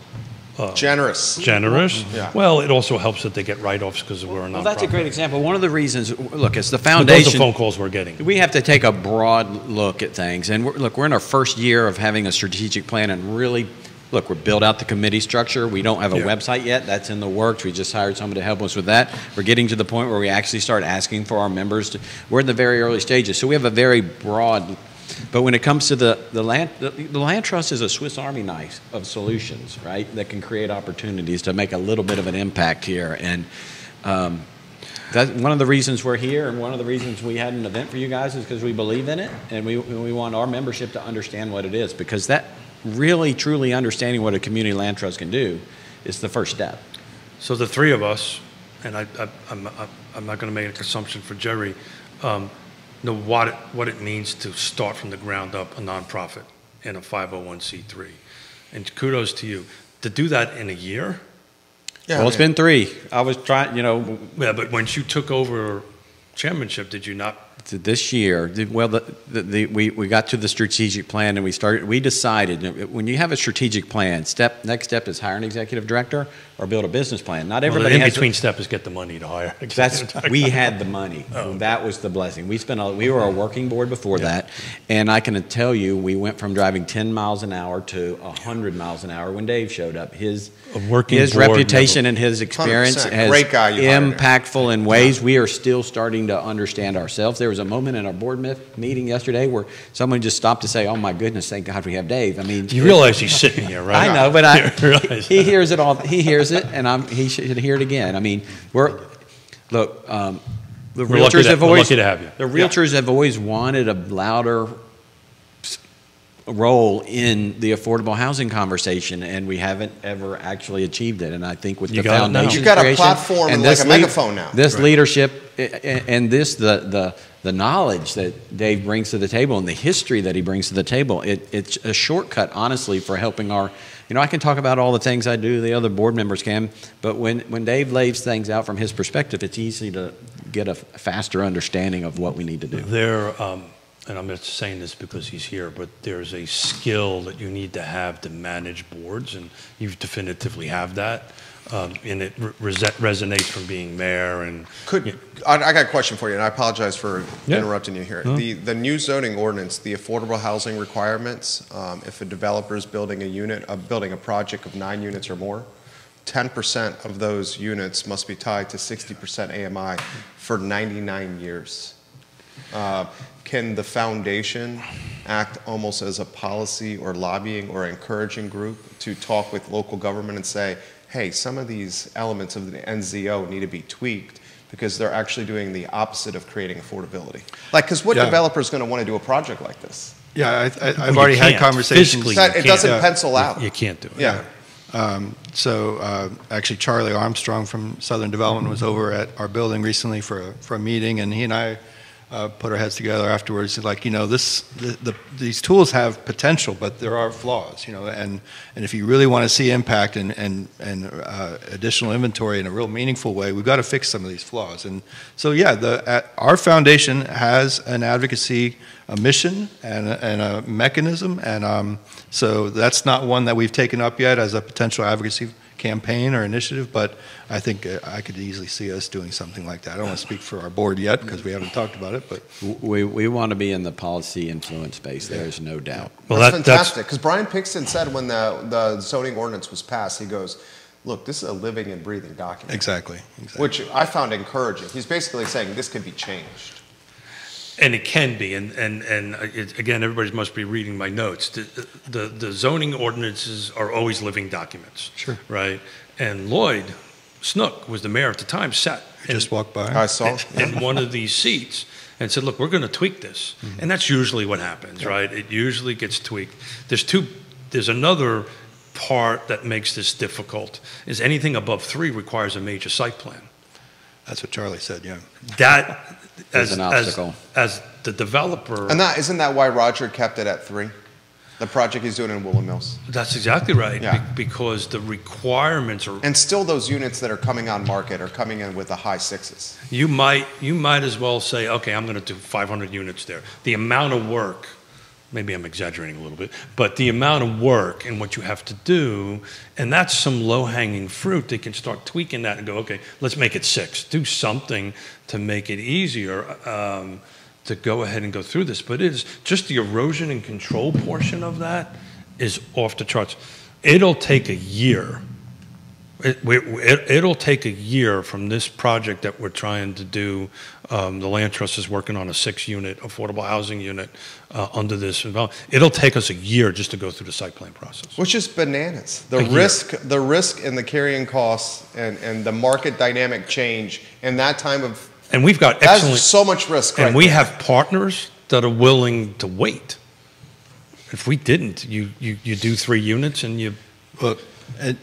generous. Yeah. Well, it also helps that they get write-offs because we're a nonprofit. Well, that's a great example. One of the reasons, look, it's the foundation. Those are phone calls we're getting. We have to take a broad look at things. And we're in our first year of having a strategic plan, and really, look, we're built out the committee structure. We don't have a website yet. That's in the works. We just hired someone to help us with that. We're getting to the point where we actually start asking for our members to, we're in the very early stages. So we have a very broad. But when it comes to the land trust is a Swiss Army knife of solutions, right? That can create opportunities to make a little bit of an impact here. And that's one of the reasons we're here, and one of the reasons we had an event for you guys is because we believe in it, and we want our membership to understand what it is, because that really, truly understanding what a community land trust can do is the first step. So the three of us, and I'm not going to make an assumption for Jerry, know what it means to start from the ground up a nonprofit in a 501c3. And kudos to you. To do that in a year? Yeah, well, it's been 3. I was trying, you know. Yeah, but once you took over chairmanship, did you not? This year, well, we got to the strategic plan, and we decided, when you have a strategic plan, next step is hire an executive director or build a business plan. Not everybody the in-between step is get the money to hire. We had the money. Oh. That was the blessing. We were a working board before that, and I can tell you, we went from driving 10 miles an hour to 100 miles an hour when Dave showed up. His reputation and his experience has impactful in ways we are still starting to understand ourselves. There was a moment in our board meeting yesterday where someone just stopped to say, "Oh my goodness, thank God we have Dave." I mean, you realize he's sitting here, right? I know, but he hears it all. He hears it, and he should hear it again. I mean, the realtors have always lucky to have you. The realtors have always wanted a louder role in the affordable housing conversation, and we haven't ever actually achieved it. And I think with the foundation, you've got a creation, platform and like a megaphone now. This leadership and this the knowledge that Dave brings to the table and the history that he brings to the table, it's a shortcut, honestly, for helping our. I can talk about all the things I do, the other board members can, but when Dave lays things out from his perspective, it's easy to get a faster understanding of what we need to do. And I'm not saying this because he's here, but there's a skill that you need to have to manage boards, and you definitively have that. And it resonates from being mayor. And I got a question for you, and I apologize for interrupting you here. The new zoning ordinance, the affordable housing requirements, if a developer is building a project of 9 units or more, 10% of those units must be tied to 60% AMI for 99 years. Can the foundation act almost as a policy or lobbying or encouraging group to talk with local government and say, hey, some of these elements of the NZO need to be tweaked because they're actually doing the opposite of creating affordability? Like, because what developer is going to want to do a project like this? Yeah, I've already had conversations. It doesn't pencil out. You can't do it. Yeah. Actually, Charlie Armstrong from Southern Development was over at our building recently for a meeting, and he and I put our heads together afterwards. Like, these tools have potential, but there are flaws. And if you really want to see impact and additional inventory in a real meaningful way, we've got to fix some of these flaws. And so, our foundation has an advocacy, a mission, and a mechanism, and so that's not one that we've taken up yet as a potential advocacy campaign or initiative, but I think I could easily see us doing something like that. I don't want to speak for our board yet because we haven't talked about it, but we want to be in the policy influence space. There's no doubt. Well, that's fantastic, because Brian Pixton said when the zoning ordinance was passed, he goes, look, this is a living and breathing document. Exactly. Which I found encouraging. He's basically saying this can be changed. And it can be, and again, everybody must be reading my notes. The zoning ordinances are always living documents. Sure. Right? And Lloyd Snook was the mayor at the time, sat. Just walked by. I saw. In one of these seats and said, look, we're going to tweak this. Mm-hmm. And that's usually what happens, right? It usually gets tweaked. There's another part that makes this difficult, is anything above 3 requires a major site plan. That's what Charlie said, yeah. That, as an obstacle. As the developer. And isn't that why Roger kept it at 3? The project he's doing in Woollen Mills. That's exactly right. Yeah. Because the requirements are. And still those units that are coming on market are coming in with the high 6s. You might as well say, okay, I'm going to do 500 units there. The amount of work, maybe I'm exaggerating a little bit, but the amount of work and what you have to do, and that's some low-hanging fruit. They can start tweaking that and go, okay, let's make it 6. Do something to make it easier to go ahead and go through this. But it is just the erosion and control portion of that is off the charts. It'll take a year. It'll take a year from this project that we're trying to do. The Land Trust is working on a 6-unit affordable housing unit under this. It'll take us a year just to go through the site plan process. Which is bananas. The risk and the carrying costs and the market dynamic change in that time of. And we've got excellent. That's so much risk. And we have partners that are willing to wait. If we didn't, you do 3 units and you. Look. And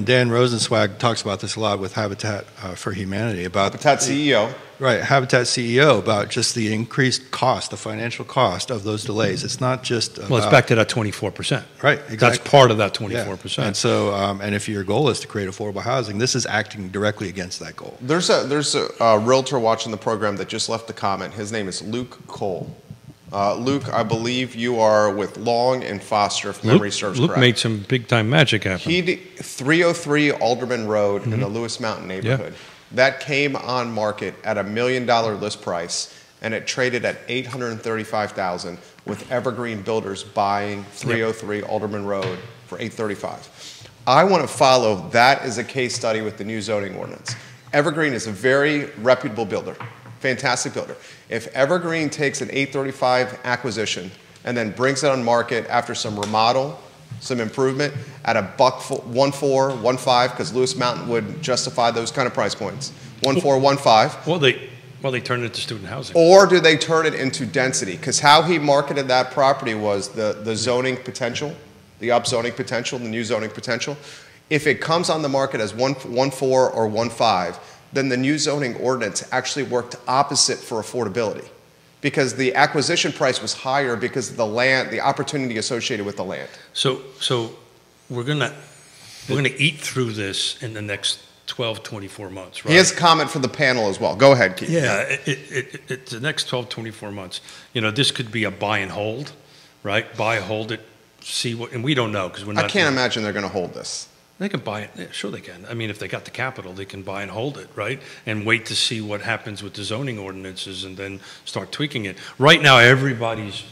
Dan Rosenzweig talks about this a lot with Habitat for Humanity about Habitat CEO. Right, Habitat CEO, about just the increased cost, the financial cost of those delays. It's not just about, well, it's back to that 24%. Right, exactly. That's part of that 24%. Yeah. And so, and if your goal is to create affordable housing, this is acting directly against that goal. There's a realtor watching the program that just left a comment. His name is Luke Cole. Luke, I believe you are with Long and Foster, if memory serves correct. Luke made some big-time magic happen. 303 Alderman Road in the Lewis Mountain neighborhood. Yeah. That came on market at $1 million list price, and it traded at $835,000 with Evergreen Builders buying 303 Alderman Road for $835,000. I want to follow that as a case study with the new zoning ordinance. Evergreen is a very reputable builder. Fantastic builder. If Evergreen takes an $835 acquisition and then brings it on market after some remodel, some improvement at $1.4, $1.5, because Lewis Mountain would justify those kind of price points. $1.4, $1.5. Well, Well, they turn it into student housing. Or do they turn it into density? Because how he marketed that property was the zoning potential, the upzoning potential, the new zoning potential. If it comes on the market as 1.4 or 1.5, then the new zoning ordinance actually worked opposite for affordability, because the acquisition price was higher because of the land, the opportunity associated with the land. So we're gonna eat through this in the next 12, 24 months, right? He has a comment for the panel as well. Go ahead, Keith. Yeah, it's the next 12, 24 months. You know, this could be a buy and hold, right? Buy, hold it, see what, and we don't know because we're not. I can't imagine they're going to hold this. They can buy it. Yeah, sure they can. I mean, if they got the capital, they can buy and hold it, right? And wait to see what happens with the zoning ordinances and then start tweaking it. Right now, everybody's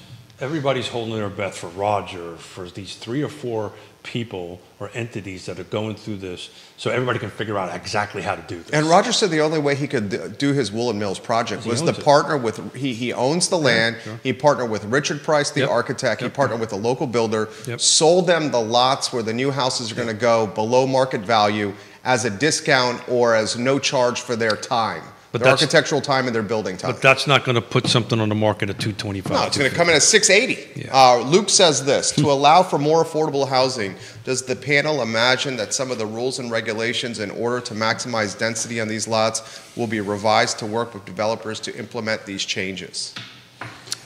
holding their breath for Roger, for these 3 or 4 people or entities that are going through this, so everybody can figure out exactly how to do this. And Roger said the only way he could do his Woolen Mills project was to partner with, he owns the land, sure. He partnered with Richard Price, the architect, he partnered with a local builder, sold them the lots where the new houses are going to go below market value as a discount or as no charge for their time. But their architectural time and their building time. But that's not going to put something on the market at 225. No, it's going to come in at 680. Yeah. Luke says this, to allow for more affordable housing, does the panel imagine that some of the rules and regulations in order to maximize density on these lots will be revised to work with developers to implement these changes?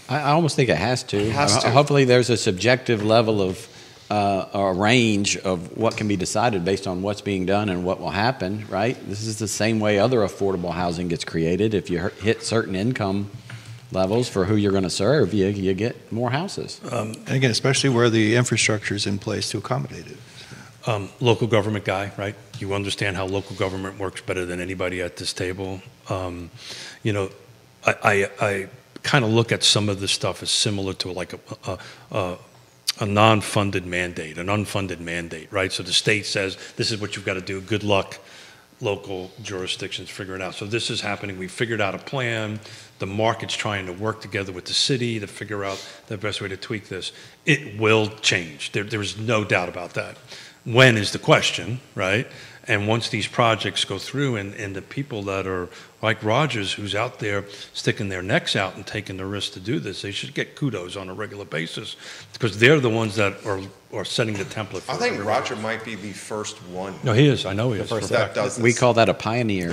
I almost think it has to. It has to. Hopefully there's a subjective level of a range of what can be decided based on what's being done and what will happen, right? This is the same way other affordable housing gets created. If you hit certain income levels for who you're going to serve, you get more houses. And again, especially where the infrastructure is in place to accommodate it. Local government guy, right? You understand how local government works better than anybody at this table. You know, I kind of look at some of this stuff as similar to like a non-funded mandate, an unfunded mandate, right? So the state says, this is what you've got to do. Good luck, local jurisdictions, figure it out. So this is happening. We figured out a plan. The market's trying to work together with the city to figure out the best way to tweak this. It will change. There is no doubt about that. When is the question, right? And once these projects go through and the people that are like Rogers, who's out there sticking their necks out and taking the risk to do this, they should get kudos on a regular basis because they're the ones that are setting the template for I think Roger might be the first one. No, he is. I know he is. That does this. We call that a pioneer.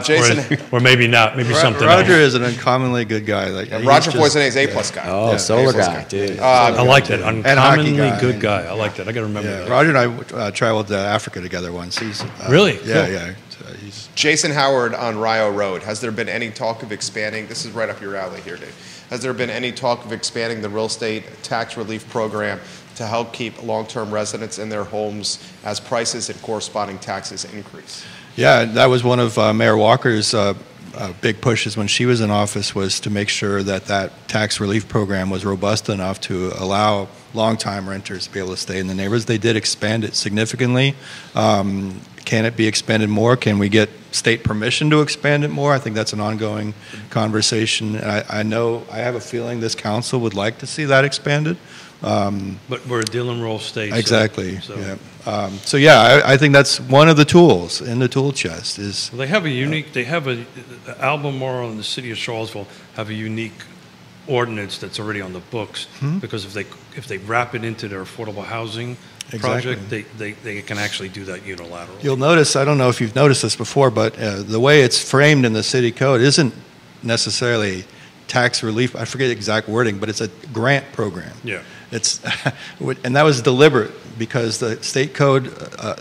Jason, or maybe not. Maybe something Roger else. is an uncommonly good guy. Like Roger Poisonnet is A+ guy. Oh, Yeah, solar A+ guy, dude. I like that. hockey Uncommonly guy. good guy. I like that. I got to remember that. Roger and I traveled to Africa together once. He's Really? Yeah, Cool. yeah. So he's Jason Howard on Rio Road. Has there been any talk of expanding? This is right up your alley here, Dave. Has there been any talk of expanding the real estate tax relief program to help keep long-term residents in their homes as prices and corresponding taxes increase? Yeah, that was one of Mayor Walker's big pushes when she was in office, was to make sure that that tax relief program was robust enough to allow long-time renters to be able to stay in the neighborhoods. They did expand it significantly. Can it be expanded more? Can we get state permission to expand it more? I think that's an ongoing conversation. I know, I have a feeling this council would like to see that expanded. But we're a deal and roll state. Exactly. So. Yeah. So yeah, I think that's one of the tools in the tool chest. Is Well, they have a unique. They have Albemarle and the city of Charlottesville have a unique ordinance that's already on the books because if they wrap it into their affordable housing project, they can actually do that unilaterally. You'll notice, I don't know if you've noticed this before, but the way it's framed in the city code isn't necessarily tax relief. I forget the exact wording, but it's a grant program. Yeah. It's, and that was deliberate because the state code,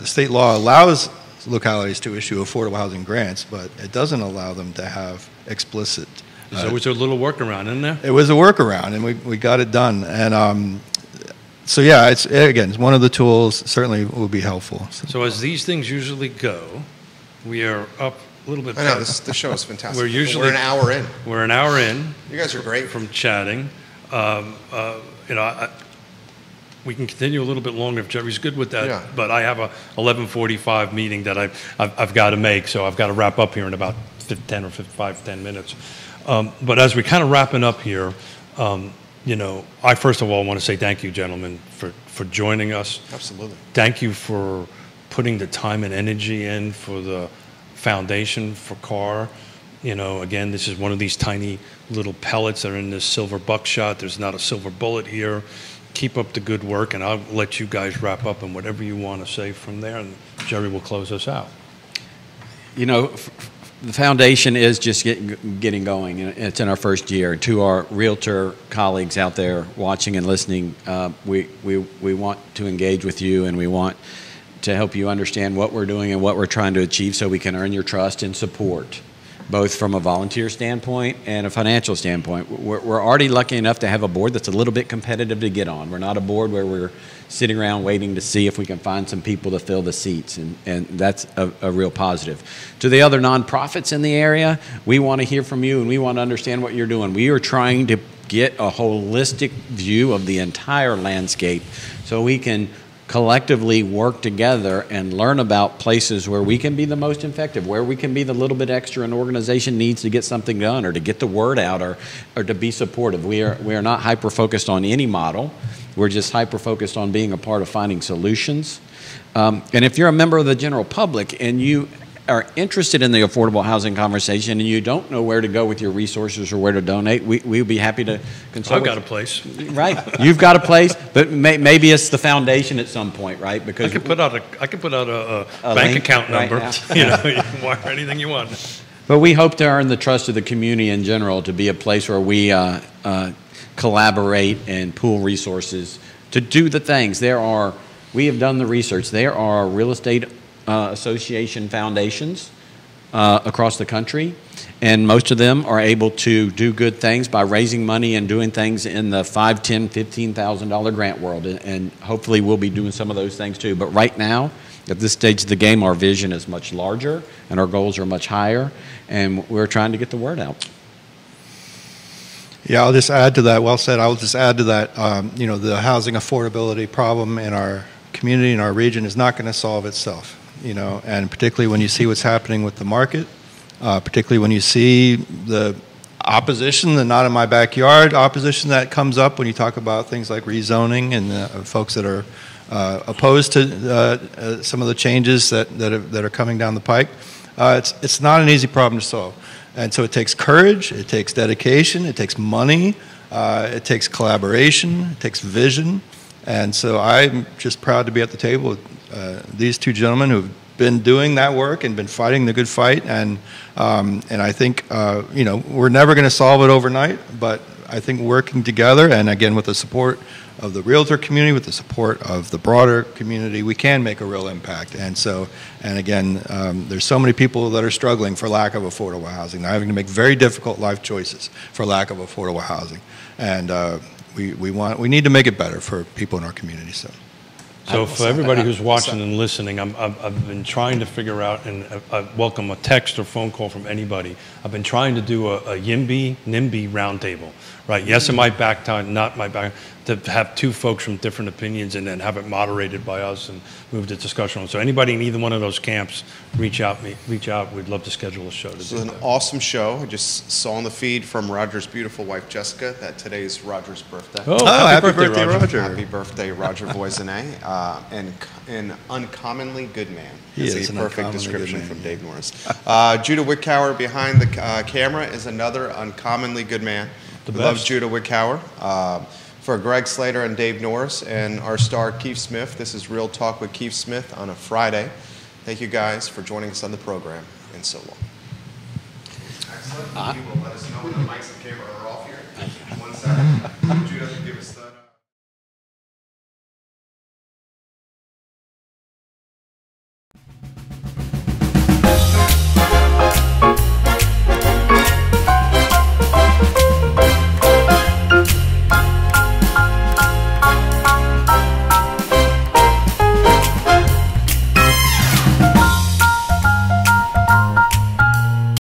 state law allows localities to issue affordable housing grants, but it doesn't allow them to have explicit. There's always a little workaround, isn't there? It was a workaround, and we got it done. And so yeah, it's one of the tools. Certainly will be helpful. So as these things usually go, we are up a little bit. I know, this show is fantastic. We're an hour in. We're an hour in. You guys are great. From chatting. We can continue a little bit longer if Jerry's good with that. Yeah. But I have a 11:45 meeting that I've got to make, so I've got to wrap up here in about 10 minutes. But as we're kind of wrapping up here, I first of all want to say thank you, gentlemen, for joining us. Absolutely. Thank you for putting the time and energy in for foundation for Carr. You know, again, this is one of these tiny little pellets that are in this silver buckshot. There's not a silver bullet here. Keep up the good work, and I'll let you guys wrap up and whatever you want to say from there, and Jerry will close us out. You know, the foundation is just getting going. It's in our first year. To our realtor colleagues out there watching and listening, we want to engage with you, and we want to help you understand what we're doing and what we're trying to achieve so we can earn your trust and support, both from a volunteer standpoint and a financial standpoint. We're already lucky enough to have a board that's a little bit competitive to get on. We're not a board where we're sitting around waiting to see if we can find some people to fill the seats, and that's a real positive. To the other nonprofits in the area, we want to hear from you, and we want to understand what you're doing. We are trying to get a holistic view of the entire landscape so we can collectively work together and learn about places where we can be the most effective, where we can be the little bit extra an organization needs to get something done or to get the word out or to be supportive. We are not hyper-focused on any model. We're just hyper-focused on being a part of finding solutions. And if you're a member of the general public and you are interested in the affordable housing conversation and you don't know where to go with your resources or where to donate, we'd be happy to consult. I've got a place. Right. You've got a place, but maybe it's the foundation at some point, right? Because I could put out a bank account number. Right. You know, you can wire anything you want. But we hope to earn the trust of the community in general to be a place where we collaborate and pool resources to do the things. We have done the research. There are real estate association foundations across the country, and most of them are able to do good things by raising money and doing things in the $5,000, $10,000, $15,000 grant world, and hopefully we'll be doing some of those things too. But right now, at this stage of the game, our vision is much larger and our goals are much higher, and we're trying to get the word out. Yeah, I'll just add to that. Well said. I'll just add to that. You know, the housing affordability problem in our community, in our region, is not going to solve itself. You know, and particularly when you see what's happening with the market, particularly when you see the opposition, the not in my backyard opposition that comes up when you talk about things like rezoning and folks that are opposed to some of the changes that are coming down the pike. It's not an easy problem to solve. And so it takes courage, it takes dedication, it takes money, it takes collaboration, it takes vision. And so I'm just proud to be at the table with these two gentlemen who've been doing that work and been fighting the good fight. And I think, you know, we're never going to solve it overnight, but I think working together, and again with the support of the realtor community, with the support of the broader community, we can make a real impact. And so, and again, there's so many people that are struggling for lack of affordable housing. They're having to make very difficult life choices for lack of affordable housing. And we need to make it better for people in our community. So for everybody who's watching and listening, I've been trying to figure out, and I welcome a text or phone call from anybody. I've been trying to do a YIMBY roundtable, right? Yes, in my back time, not my back, to have two folks from different opinions and then have it moderated by us and move the discussion on. So anybody in either one of those camps, reach out. We'd love to schedule a show to do that. This is an awesome show. I just saw on the feed from Roger's beautiful wife, Jessica, that today's Roger's birthday. Oh, happy birthday, Roger. Happy birthday, Roger Voisinet. And an uncommonly good man. He is a an perfect uncommonly description good man. from Dave Norris. Judah Wickower behind the camera is another uncommonly good man. We love Judah Wickower. For Greg Slater and Dave Norris and our star Keith Smith, this is Real Talk with Keith Smith on a Friday. Thank you guys for joining us on the program, and so long. Excellent. You will let us know when the mics and camera are off here. 1 second.